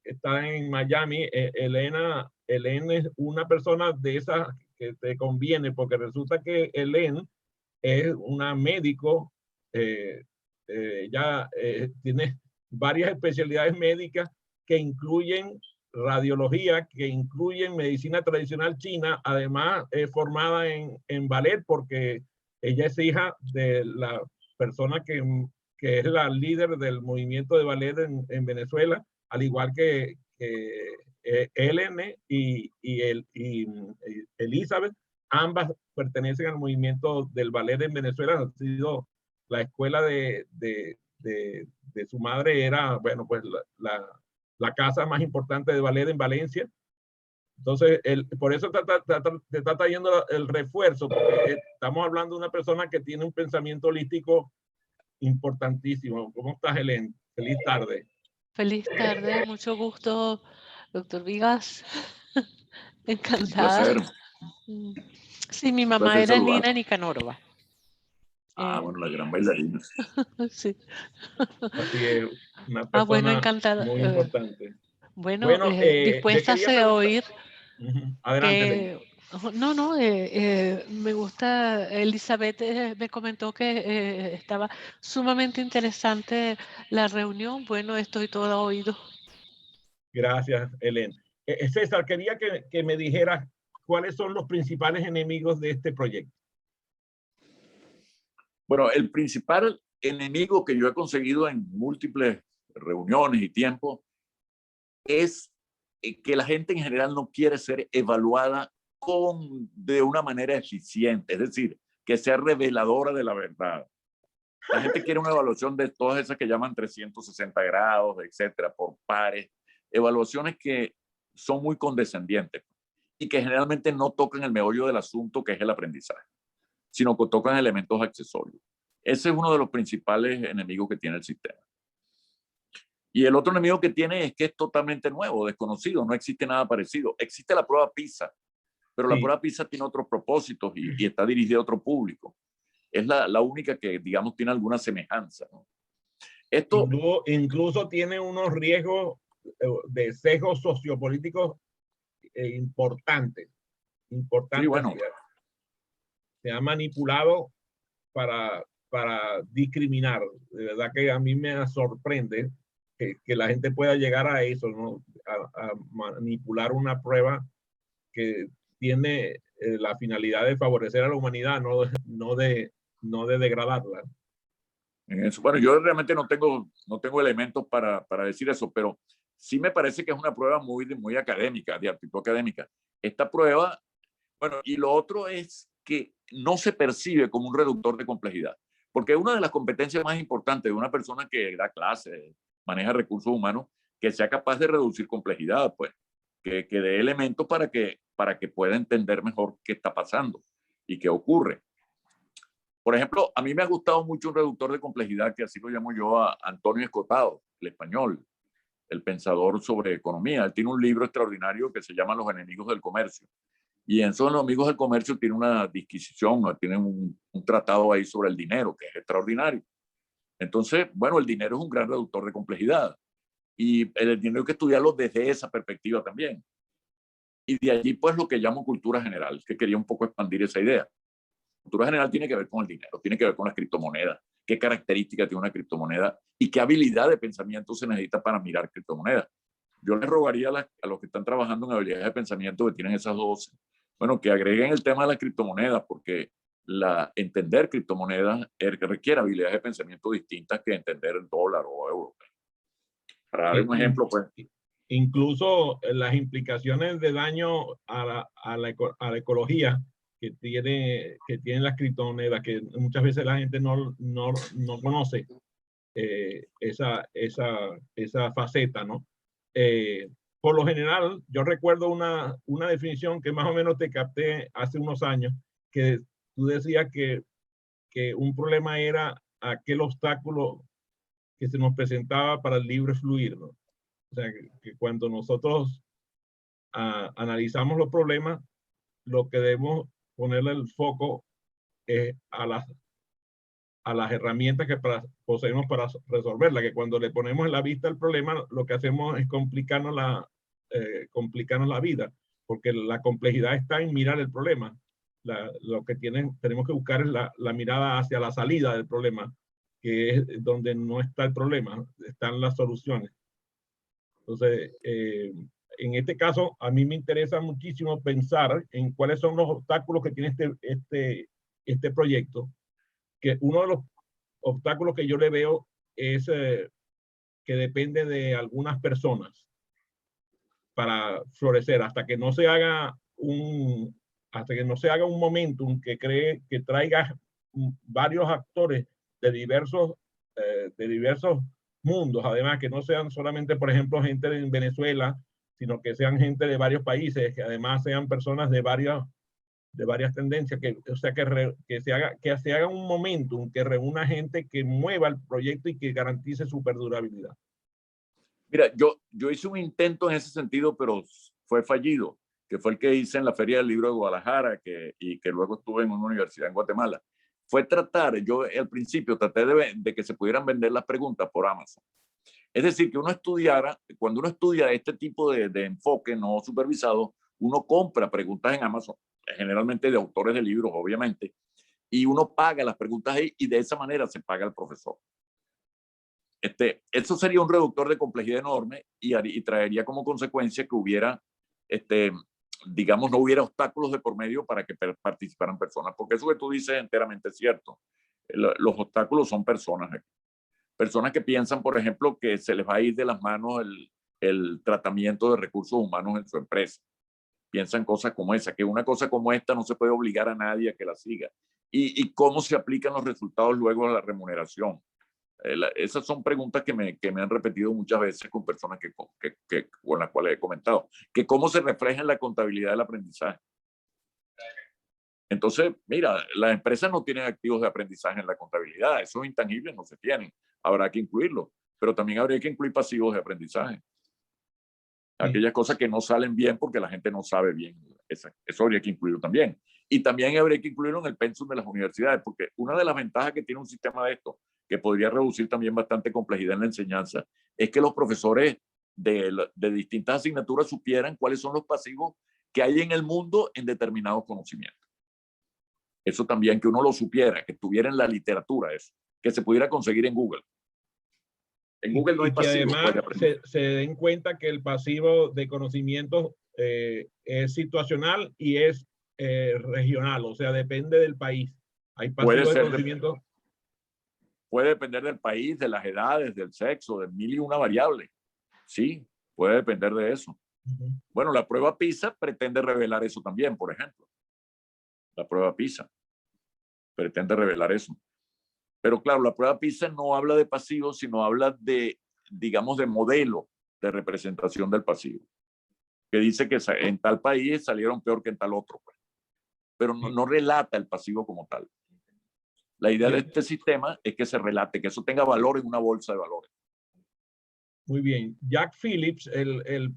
que está en Miami. Elena es una persona de esas que te conviene, porque resulta que Elena es una médico, ya tiene varias especialidades médicas que incluyen radiología, que incluyen medicina tradicional china, además formada en ballet, porque ella es hija de la persona que es la líder del movimiento de ballet en Venezuela, al igual que Ellen y Elizabeth, ambas pertenecen al movimiento del ballet en Venezuela. Ha sido la escuela de su madre, era, bueno, pues la casa más importante de ballet en Valencia. Entonces, por eso te está trayendo el refuerzo, porque estamos hablando de una persona que tiene un pensamiento holístico importantísimo. ¿Cómo estás, Helen? Feliz tarde. Feliz tarde, mucho gusto, doctor Vigas. Encantada. Un placer. Sí, mi mamá placer era saludar. Nina Nicanorova. Bueno, la gran bailarina. Sí. Así es, una persona bueno, encantada. muy importante. Bueno, dispuestas a oír. Adelante. No, me gusta, Elizabeth me comentó que estaba sumamente interesante la reunión. Bueno, estoy toda oído. Gracias, Helen. César, quería que me dijeras cuáles son los principales enemigos de este proyecto. Bueno, el principal enemigo que yo he conseguido en múltiples reuniones y tiempos es que la gente en general no quiere ser evaluada de una manera eficiente, es decir, que sea reveladora de la verdad. La gente quiere una evaluación de todas esas que llaman 360 grados, etcétera, por pares, evaluaciones que son muy condescendientes y que generalmente no tocan el meollo del asunto, que es el aprendizaje, sino que tocan elementos accesorios. Ese es uno de los principales enemigos que tiene el sistema. Y el otro enemigo que tiene es que es totalmente nuevo, desconocido, no existe nada parecido. Existe la prueba PISA, pero la prueba PISA tiene otros propósitos y está dirigida a otro público. Es la única que, digamos, tiene alguna semejanza, ¿no? Esto incluso tiene unos riesgos de sesgos sociopolíticos importantes. Sí, bueno. Se ha manipulado para discriminar. De verdad que a mí me sorprende que la gente pueda llegar a eso, ¿no? A manipular una prueba que tiene la finalidad de favorecer a la humanidad, no de degradarla. Bueno, yo realmente no tengo elementos para decir eso, pero sí me parece que es una prueba muy académica, de actitud académica. Esta prueba, bueno, y lo otro es que no se percibe como un reductor de complejidad, porque una de las competencias más importantes de una persona que da clases, maneja recursos humanos, que sea capaz de reducir complejidad, pues, que dé elementos para que pueda entender mejor qué está pasando y qué ocurre. Por ejemplo, a mí me ha gustado mucho un reductor de complejidad, que así lo llamo yo, a Antonio Escotado, el español, el pensador sobre economía. Él tiene un libro extraordinario que se llama Los enemigos del comercio. Y en esos enemigos del comercio tiene una disquisición, tiene un tratado ahí sobre el dinero, que es extraordinario. Entonces, bueno, el dinero es un gran reductor de complejidad. Y el dinero hay que estudiarlo desde esa perspectiva también. Y de allí, pues, lo que llamo cultura general, que quería un poco expandir esa idea. Cultura general tiene que ver con el dinero, tiene que ver con las criptomonedas, qué características tiene una criptomoneda y qué habilidad de pensamiento se necesita para mirar criptomonedas. Yo les rogaría a los que están trabajando en habilidades de pensamiento que tienen esas dos, bueno, que agreguen el tema de las criptomonedas, porque entender criptomonedas requiere habilidades de pensamiento distintas que entender el dólar o euro. Para dar un ejemplo, pues. Incluso las implicaciones de daño a la ecología que tienen las criptomonedas, que muchas veces la gente no conoce esa faceta, ¿no? Por lo general, yo recuerdo una definición que más o menos te capté hace unos años, que tú decías que un problema era aquel obstáculo que se nos presentaba para el libre fluir, ¿no? O sea, que cuando nosotros analizamos los problemas, lo que debemos ponerle el foco es a las herramientas que poseemos para resolverla, que cuando le ponemos en la vista el problema, lo que hacemos es complicarnos la vida, porque la complejidad está en mirar el problema. Lo que tenemos que buscar es la mirada hacia la salida del problema, que es donde no está el problema, están las soluciones. Entonces, en este caso, a mí me interesa muchísimo pensar en cuáles son los obstáculos que tiene este proyecto, que uno de los obstáculos que yo le veo es que depende de algunas personas para florecer, hasta que no se haga un momentum que traiga varios actores de diversos mundos, además que no sean solamente, por ejemplo, gente de Venezuela, sino que sean gente de varios países, que además sean personas de varias tendencias, o sea, que se haga un momentum que reúna gente que mueva el proyecto y que garantice su perdurabilidad. Mira, yo hice un intento en ese sentido, pero fue fallido, que fue el que hice en la Feria del Libro de Guadalajara y que luego estuve en una universidad en Guatemala. Fue yo al principio traté de que se pudieran vender las preguntas por Amazon. Es decir, que cuando uno estudia este tipo de enfoque no supervisado, uno compra preguntas en Amazon, generalmente de autores de libros, obviamente, y uno paga las preguntas ahí y de esa manera se paga al profesor. Eso sería un reductor de complejidad enorme y traería como consecuencia que hubiera, digamos, no hubiera obstáculos de por medio para que participaran personas, porque eso que tú dices es enteramente cierto. Los obstáculos son personas. Personas que piensan, por ejemplo, que se les va a ir de las manos el tratamiento de recursos humanos en su empresa. Piensan cosas como esa, que una cosa como esta no se puede obligar a nadie a que la siga. Y cómo se aplican los resultados luego a la remuneración. Esas son preguntas que me han repetido muchas veces con personas con las cuales he comentado. Que cómo se refleja en la contabilidad del aprendizaje. Entonces, mira, las empresas no tienen activos de aprendizaje en la contabilidad. Esos intangibles no se tienen. Habrá que incluirlos. Pero también habría que incluir pasivos de aprendizaje. Aquellas cosas que no salen bien porque la gente no sabe bien. Eso habría que incluirlo también. Y también habría que incluirlo en el pensum de las universidades, porque una de las ventajas que tiene un sistema de esto, que podría reducir también bastante complejidad en la enseñanza, es que los profesores de distintas asignaturas supieran cuáles son los pasivos que hay en el mundo en determinados conocimientos. Eso también, que uno lo supiera, que estuviera en la literatura eso, que se pudiera conseguir en Google. En Google no hay pasivos. Y que además se den cuenta que el pasivo de conocimientos es situacional y es regional, o sea, depende del país. Hay pasivos de conocimientos. Puede depender del país, de las edades, del sexo, de 1001 variables. Sí, puede depender de eso. Bueno, la prueba PISA pretende revelar eso también, por ejemplo. La prueba PISA pretende revelar eso. Pero claro, la prueba PISA no habla de pasivos, sino habla de, digamos, de modelo de representación del pasivo. Que dice que en tal país salieron peor que en tal otro. Pero no relata el pasivo como tal. La idea de este sistema es que se relate, que eso tenga valor en una bolsa de valores. Muy bien. Jack Phillips, el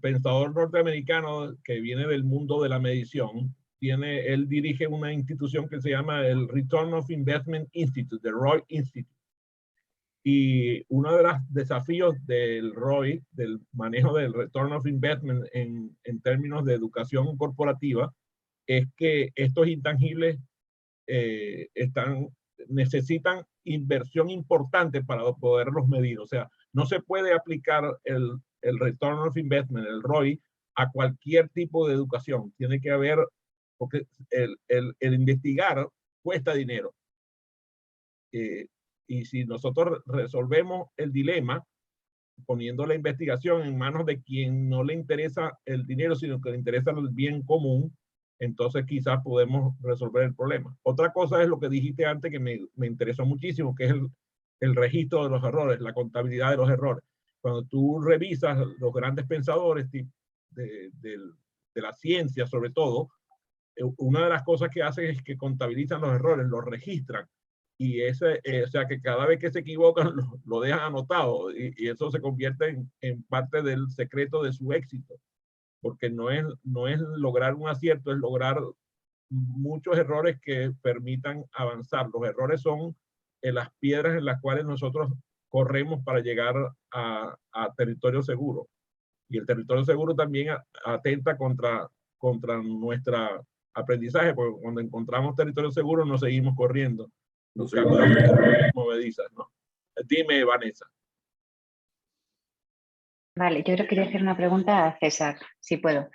pensador norteamericano que viene del mundo de la medición, él dirige una institución que se llama el Return of Investment Institute, the ROI Institute. Y uno de los desafíos del ROI, del manejo del Return of Investment en términos de educación corporativa, es que estos intangibles necesitan inversión importante para poderlos medir. O sea, no se puede aplicar el Return of Investment, el ROI, a cualquier tipo de educación. Tiene que haber, porque el investigar cuesta dinero. Y si nosotros resolvemos el dilema poniendo la investigación en manos de quien no le interesa el dinero, sino que le interesa el bien común, entonces quizás podemos resolver el problema. Otra cosa es lo que dijiste antes que me interesó muchísimo, que es el registro de los errores, la contabilidad de los errores. Cuando tú revisas los grandes pensadores de la ciencia, sobre todo, una de las cosas que hacen es que contabilizan los errores, los registran. Y o sea que cada vez que se equivocan lo dejan anotado y eso se convierte en parte del secreto de su éxito, porque no es lograr un acierto, es lograr muchos errores que permitan avanzar. Los errores son las piedras en las cuales nosotros corremos para llegar a territorio seguro. Y el territorio seguro también atenta contra nuestro aprendizaje, porque cuando encontramos territorio seguro nos seguimos corriendo. Buscando movedizas, ¿no? Dime, Vanessa. Vale, yo creo que quería hacer una pregunta a César, si puedo.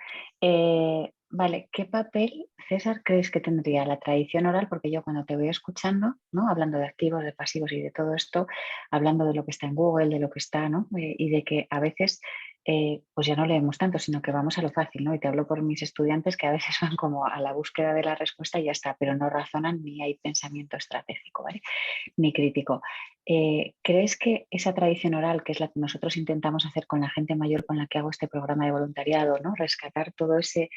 Vale, ¿qué papel, César, crees que tendría la tradición oral? Porque yo cuando te voy escuchando, ¿no? Hablando de activos, de pasivos y de todo esto, hablando de lo que está en Google, de lo que está, ¿no? Y de que a veces pues ya no leemos tanto, sino que vamos a lo fácil, ¿no? Y te hablo por mis estudiantes que a veces van como a la búsqueda de la respuesta y ya está, pero no razonan ni hay pensamiento estratégico, ¿vale? Ni crítico. ¿Crees que esa tradición oral, que es la que nosotros intentamos hacer con la gente mayor con la que hago este programa de voluntariado, ¿no? Rescatar todo ese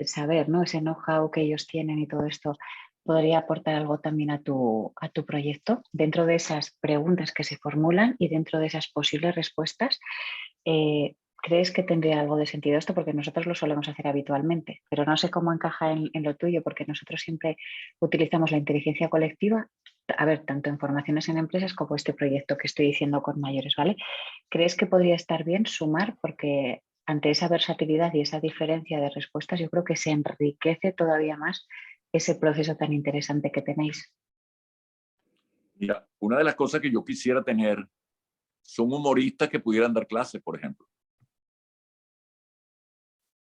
saber, ¿no? Ese know-how que ellos tienen y todo esto, podría aportar algo también a tu proyecto, dentro de esas preguntas que se formulan y dentro de esas posibles respuestas. ¿Crees que tendría algo de sentido esto? Porque nosotros lo solemos hacer habitualmente, pero no sé cómo encaja en lo tuyo, porque nosotros siempre utilizamos la inteligencia colectiva, a ver, tanto en formaciones en empresas como este proyecto que estoy diciendo con mayores, ¿vale? ¿Crees que podría estar bien sumar? Porque ante esa versatilidad y esa diferencia de respuestas, yo creo que se enriquece todavía más ese proceso tan interesante que tenéis. Mira, una de las cosas que yo quisiera tener son humoristas que pudieran dar clases, por ejemplo.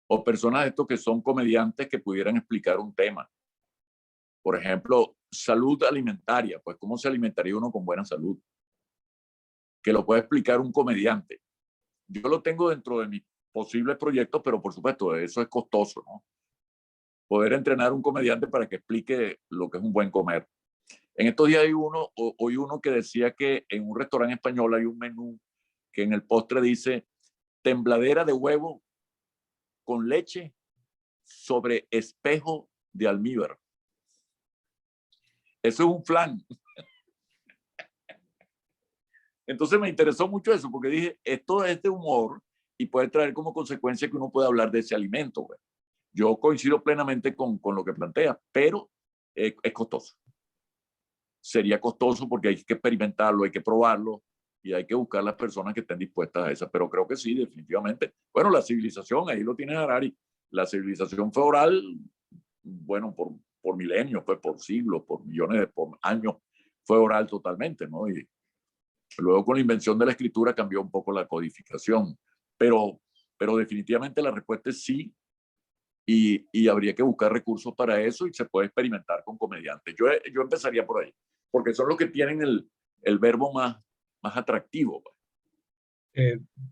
O personas estos que son comediantes que pudieran explicar un tema. Por ejemplo, salud alimentaria, pues cómo se alimentaría uno con buena salud. Que lo puede explicar un comediante. Yo lo tengo dentro de mis posibles proyectos, pero por supuesto, eso es costoso, ¿no? Poder entrenar un comediante para que explique lo que es un buen comer. En estos días oí uno que decía que en un restaurante español hay un menú que en el postre dice tembladera de huevo con leche sobre espejo de almíbar. Eso es un flan. Entonces me interesó mucho eso, porque dije, esto es de humor y puede traer como consecuencia que uno pueda hablar de ese alimento. Güey. Yo coincido plenamente con lo que plantea, pero es costoso. Sería costoso porque hay que experimentarlo, hay que probarlo y hay que buscar las personas que estén dispuestas a eso. Pero creo que sí, definitivamente. Bueno, la civilización, ahí lo tiene Harari. La civilización fue oral, bueno, por milenios, pues por siglos, por millones, por años, fue oral totalmente, ¿no? Y luego con la invención de la escritura cambió un poco la codificación. Pero definitivamente la respuesta es sí. Y habría que buscar recursos para eso y se puede experimentar con comediantes. Yo empezaría por ahí, porque son los que tienen el verbo más atractivo.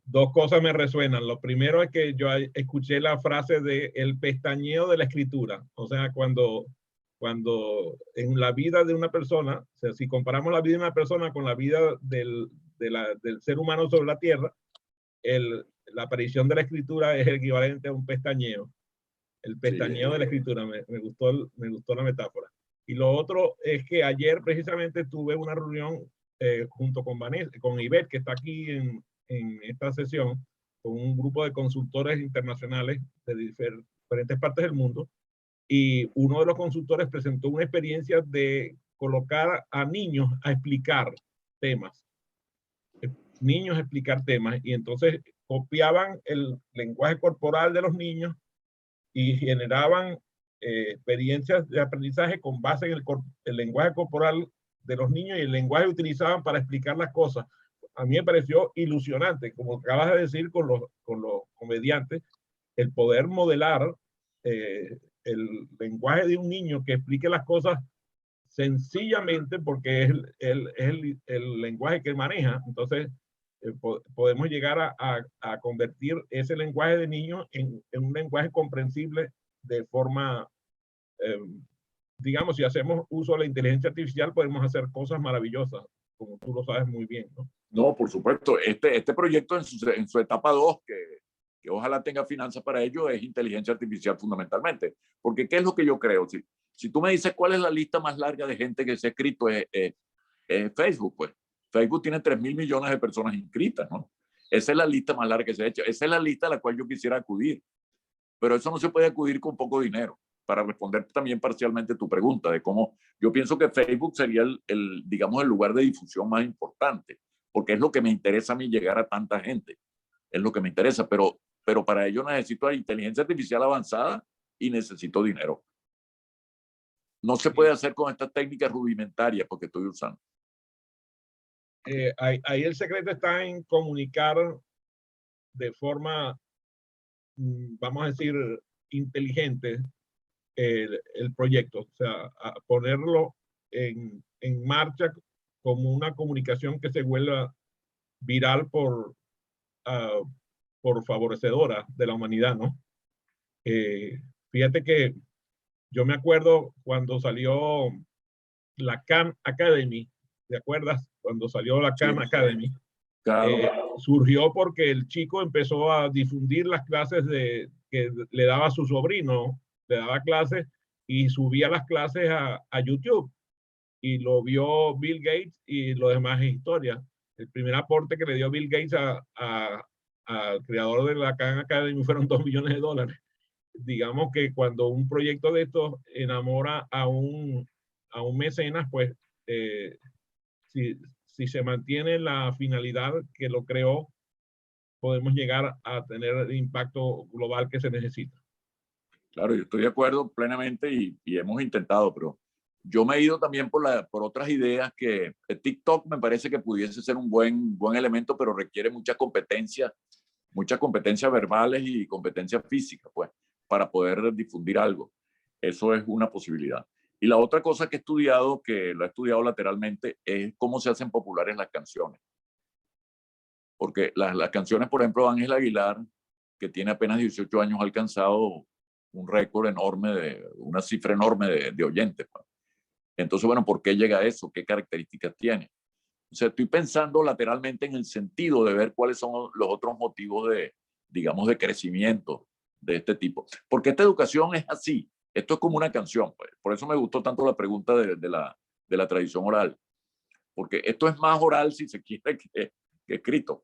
Dos cosas me resuenan. Lo primero es que yo escuché la frase de el pestañeo de la escritura. O sea, cuando en la vida de una persona, o sea, si comparamos la vida de una persona con la vida del ser humano sobre la tierra, la aparición de la escritura es el equivalente a un pestañeo. El pestañeo de la escritura, me gustó la metáfora. Y lo otro es que ayer precisamente tuve una reunión junto con Vanessa, con Ivette, que está aquí en esta sesión, con un grupo de consultores internacionales de diferentes partes del mundo, y uno de los consultores presentó una experiencia de colocar a niños a explicar temas. Niños a explicar temas, y entonces copiaban el lenguaje corporal de los niños y generaban experiencias de aprendizaje con base en el lenguaje corporal de los niños y el lenguaje que utilizaban para explicar las cosas. A mí me pareció ilusionante, como acabas de decir con los comediantes, el poder modelar el lenguaje de un niño que explique las cosas sencillamente porque es el lenguaje que maneja. Entonces, podemos llegar a convertir ese lenguaje de niños en un lenguaje comprensible de forma, digamos, si hacemos uso de la inteligencia artificial, podemos hacer cosas maravillosas, como tú lo sabes muy bien, ¿no? No, por supuesto. Este proyecto en su etapa 2, que ojalá tenga finanzas para ello, es inteligencia artificial fundamentalmente. Porque ¿qué es lo que yo creo? Si tú me dices cuál es la lista más larga de gente que se ha escrito, es Facebook, pues. Facebook tiene 3.000 millones de personas inscritas, ¿no? Esa es la lista más larga que se ha hecho. Esa es la lista a la cual yo quisiera acudir. Pero eso no se puede acudir con poco dinero. Para responder también parcialmente tu pregunta de cómo yo pienso que Facebook sería digamos, el lugar de difusión más importante, porque es lo que me interesa a mí llegar a tanta gente. Es lo que me interesa, pero para ello necesito inteligencia artificial avanzada y necesito dinero. No se puede hacer con estas técnicas rudimentarias porque estoy usando. Ahí el secreto está en comunicar de forma, vamos a decir, inteligente el proyecto, o sea, a ponerlo en marcha como una comunicación que se vuelva viral por favorecedora de la humanidad, ¿no? Fíjate que yo me acuerdo cuando salió la Khan Academy, ¿te acuerdas? Cuando salió la Khan Academy, claro. surgió porque el chico empezó a difundir las clases que le daba a su sobrino, le daba clases y subía las clases a YouTube. Y lo vio Bill Gates y lo demás es historia. El primer aporte que le dio Bill Gates al creador de la Khan Academy fueron $2 millones. Digamos que cuando un proyecto de estos enamora a un mecenas, pues si se mantiene la finalidad que lo creó, podemos llegar a tener el impacto global que se necesita. Claro, yo estoy de acuerdo plenamente y hemos intentado, pero yo me he ido también por otras ideas que TikTok me parece que pudiese ser un buen elemento, pero requiere muchas competencias verbales y competencias físicas, pues, para poder difundir algo. Eso es una posibilidad. Y la otra cosa que he estudiado, que lo he estudiado lateralmente, es cómo se hacen populares las canciones. Porque las canciones, por ejemplo, Ángel Aguilar, que tiene apenas 18 años, ha alcanzado un récord enorme, una cifra enorme de oyentes. Pues. Entonces, bueno, ¿por qué llega a eso? ¿Qué características tiene? O sea, estoy pensando lateralmente en el sentido de ver cuáles son los otros motivos digamos, de crecimiento de este tipo. Porque esta educación es así. Esto es como una canción. Pues. Por eso me gustó tanto la pregunta de la tradición oral. Porque esto es más oral, si se quiere, que escrito.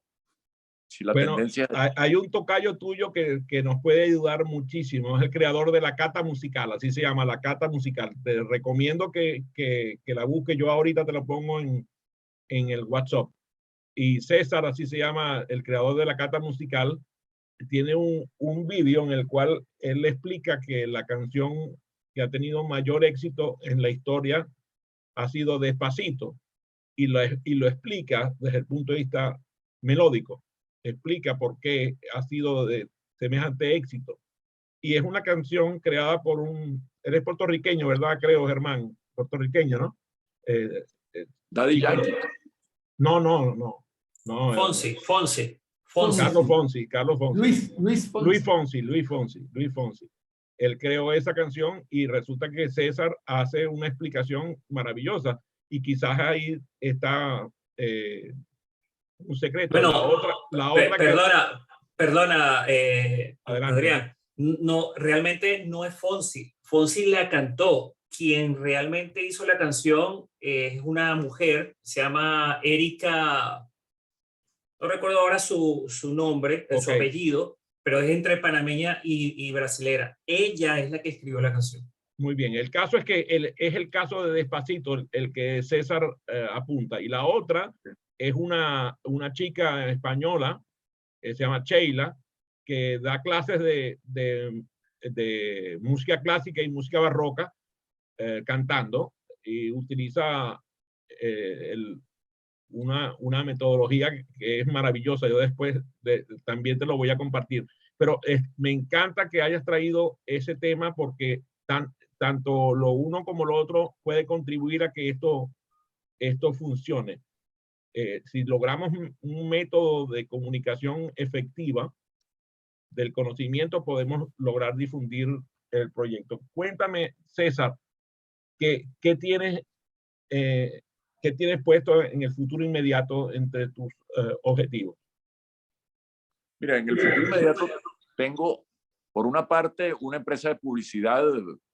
Si la tendencia es... hay un tocayo tuyo que nos puede ayudar muchísimo. Es el creador de la Cata Musical. Así se llama, la Cata Musical. Te recomiendo que la busques. Yo ahorita te la pongo en el WhatsApp. Y César, así se llama, el creador de la Cata Musical, tiene un vídeo en el cual él explica que la canción que ha tenido mayor éxito en la historia ha sido Despacito y lo explica desde el punto de vista melódico, explica por qué ha sido de semejante éxito. Y es una canción creada por eres puertorriqueño, ¿verdad? Creo, Germán, puertorriqueño, ¿no? Daddy Yankee. No. Fonsi. Carlos Fonsi. Luis Fonsi. Él creó esa canción y resulta que César hace una explicación maravillosa y quizás ahí está un secreto. Bueno, la otra perdona, Adrián. No, realmente no es Fonsi. Fonsi la cantó. Quien realmente hizo la canción es una mujer, se llama Erika, no recuerdo ahora su nombre, su apellido, pero es entre panameña y brasilera. Ella es la que escribió la canción. Muy bien, el caso es que es el caso de Despacito, el que César apunta. Y la otra es una chica española, que se llama Sheila, que da clases de música clásica y música barroca, cantando, y utiliza una metodología que es maravillosa. Yo después también te lo voy a compartir. Pero me encanta que hayas traído ese tema porque tanto lo uno como lo otro puede contribuir a que esto funcione. Si logramos un método de comunicación efectiva del conocimiento, podemos lograr difundir el proyecto. Cuéntame, César, ¿qué tienes puesto en el futuro inmediato entre tus objetivos? Mira, en el futuro inmediato tengo, por una parte, una empresa de publicidad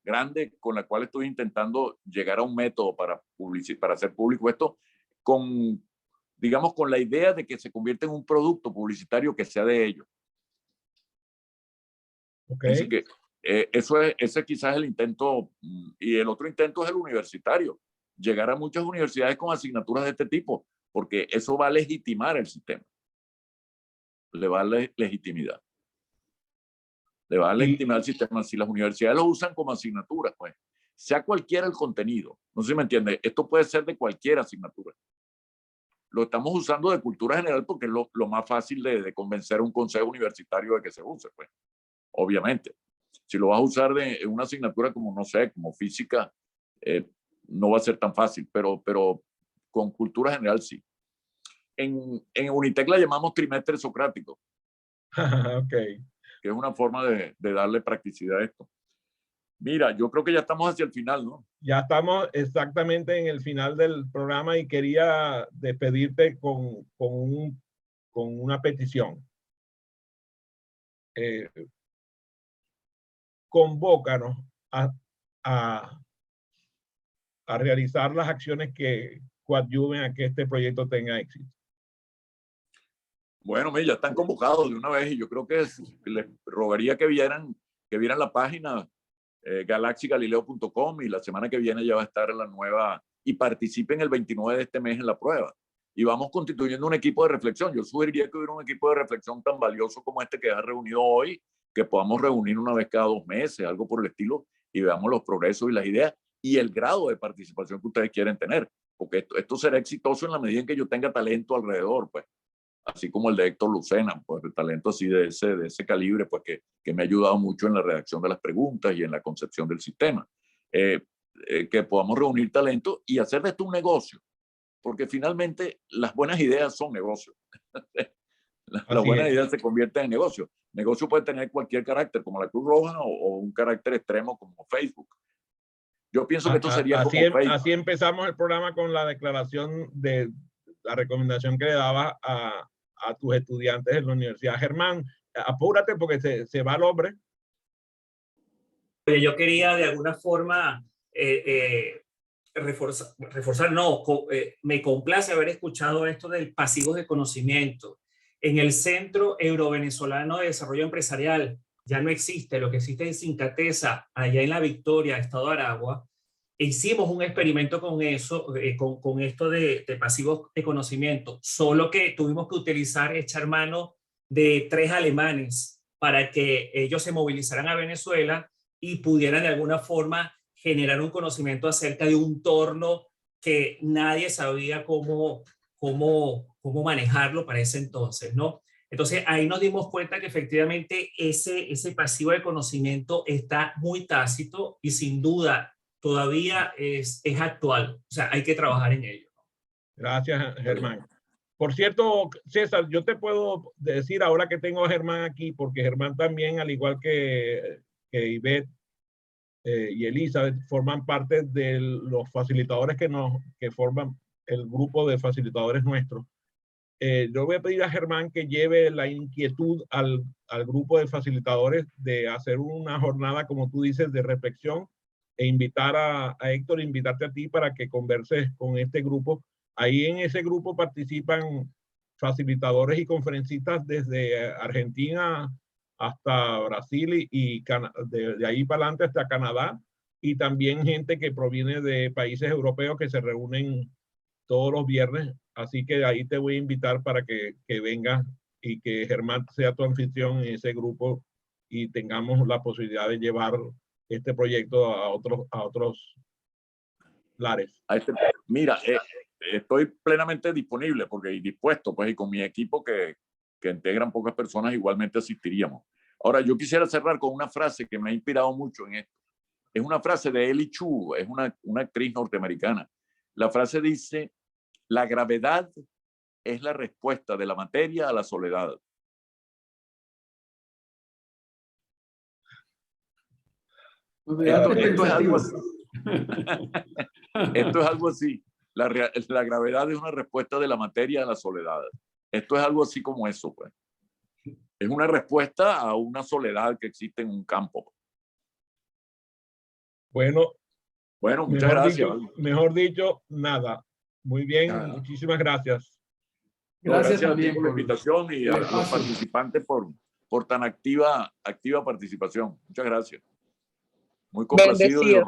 grande con la cual estoy intentando llegar a un método para hacer público esto, digamos, con la idea de que se convierta en un producto publicitario que sea de ellos. Okay. Así que ese quizás es el intento, y el otro intento es el universitario, llegar a muchas universidades con asignaturas de este tipo, porque eso va a legitimar el sistema. Le va a dar legitimidad. Le va a legitimar el sistema. Si las universidades lo usan como asignatura, pues, sea cualquiera el contenido, no sé si me entiende, esto puede ser de cualquier asignatura. Lo estamos usando de cultura general porque es lo más fácil de convencer a un consejo universitario de que se use, pues, obviamente. Si lo vas a usar en una asignatura como, no sé, como física, no va a ser tan fácil, pero con cultura general sí. En Unitec la llamamos trimestre socrático. Okay. Que es una forma de darle practicidad a esto. Mira, yo creo que ya estamos hacia el final, ¿no? Ya estamos exactamente en el final del programa y quería despedirte con una petición. Convócanos a realizar las acciones que coadyuven a que este proyecto tenga éxito. Bueno, ya están convocados de una vez y yo creo que les rogaría que vieran la página galaxygalileo.com y la semana que viene ya va a estar en la nueva y participen el 29 de este mes en la prueba. Y vamos constituyendo un equipo de reflexión. Yo sugeriría que hubiera un equipo de reflexión tan valioso como este que ha reunido hoy, que podamos reunir una vez cada 2 meses, algo por el estilo, y veamos los progresos y las ideas y el grado de participación que ustedes quieren tener. Porque esto será exitoso en la medida en que yo tenga talento alrededor, pues. Así como el de Héctor Lucena, pues el talento así de ese calibre, pues que me ha ayudado mucho en la redacción de las preguntas y en la concepción del sistema. Que podamos reunir talento y hacer de esto un negocio, porque finalmente las buenas ideas son negocios. Las buenas ideas se convierten en negocio. Negocio puede tener cualquier carácter, como la Cruz Roja o un carácter extremo como Facebook. Yo pienso que esto sería como Facebook. Así empezamos el programa con la declaración de la recomendación que le daba a tus estudiantes en la universidad. Germán, apúrate porque se va el hombre. Yo quería de alguna forma reforzar, me complace haber escuchado esto del pasivos de conocimiento. En el Centro Euro-Venezolano de Desarrollo Empresarial ya no existe, lo que existe es Sincatesa, allá en La Victoria, Estado de Aragua. Hicimos un experimento con eso, con esto de pasivos de conocimiento, solo que tuvimos que echar mano de 3 alemanes para que ellos se movilizaran a Venezuela y pudieran de alguna forma generar un conocimiento acerca de un torno que nadie sabía cómo manejarlo para ese entonces, ¿no? Entonces ahí nos dimos cuenta que efectivamente ese pasivo de conocimiento está muy tácito y sin duda todavía es actual. O sea, hay que trabajar en ello. Gracias, Germán. Por cierto, César, yo te puedo decir ahora que tengo a Germán aquí, porque Germán también, al igual que Ivette y Elizabeth, forman parte de los facilitadores que forman el grupo de facilitadores nuestros. Yo voy a pedir a Germán que lleve la inquietud al grupo de facilitadores de hacer una jornada, como tú dices, de reflexión e invitar a Héctor, invitarte a ti para que converses con este grupo. Ahí en ese grupo participan facilitadores y conferencistas desde Argentina hasta Brasil y de ahí para adelante hasta Canadá, y también gente que proviene de países europeos que se reúnen todos los viernes. Así que ahí te voy a invitar para que vengas y que Germán sea tu anfitrión en ese grupo y tengamos la posibilidad de llevar este proyecto a otros lares. Mira, estoy plenamente disponible y dispuesto, pues, y con mi equipo que integran pocas personas igualmente asistiríamos. Ahora, yo quisiera cerrar con una frase que me ha inspirado mucho en esto. Es una frase de Ellie Chu, es una actriz norteamericana. La frase dice: la gravedad es la respuesta de la materia a la soledad. Esto es algo así. Esto es algo así. La gravedad es una respuesta de la materia a la soledad. Esto es algo así como eso, pues. Es una respuesta a una soledad que existe en un campo. Bueno, muchas gracias. Mejor dicho, nada. Muy bien, muchísimas gracias. Gracias a ti por la invitación y a los participantes por tan activa participación. Muchas gracias. Muy complacido.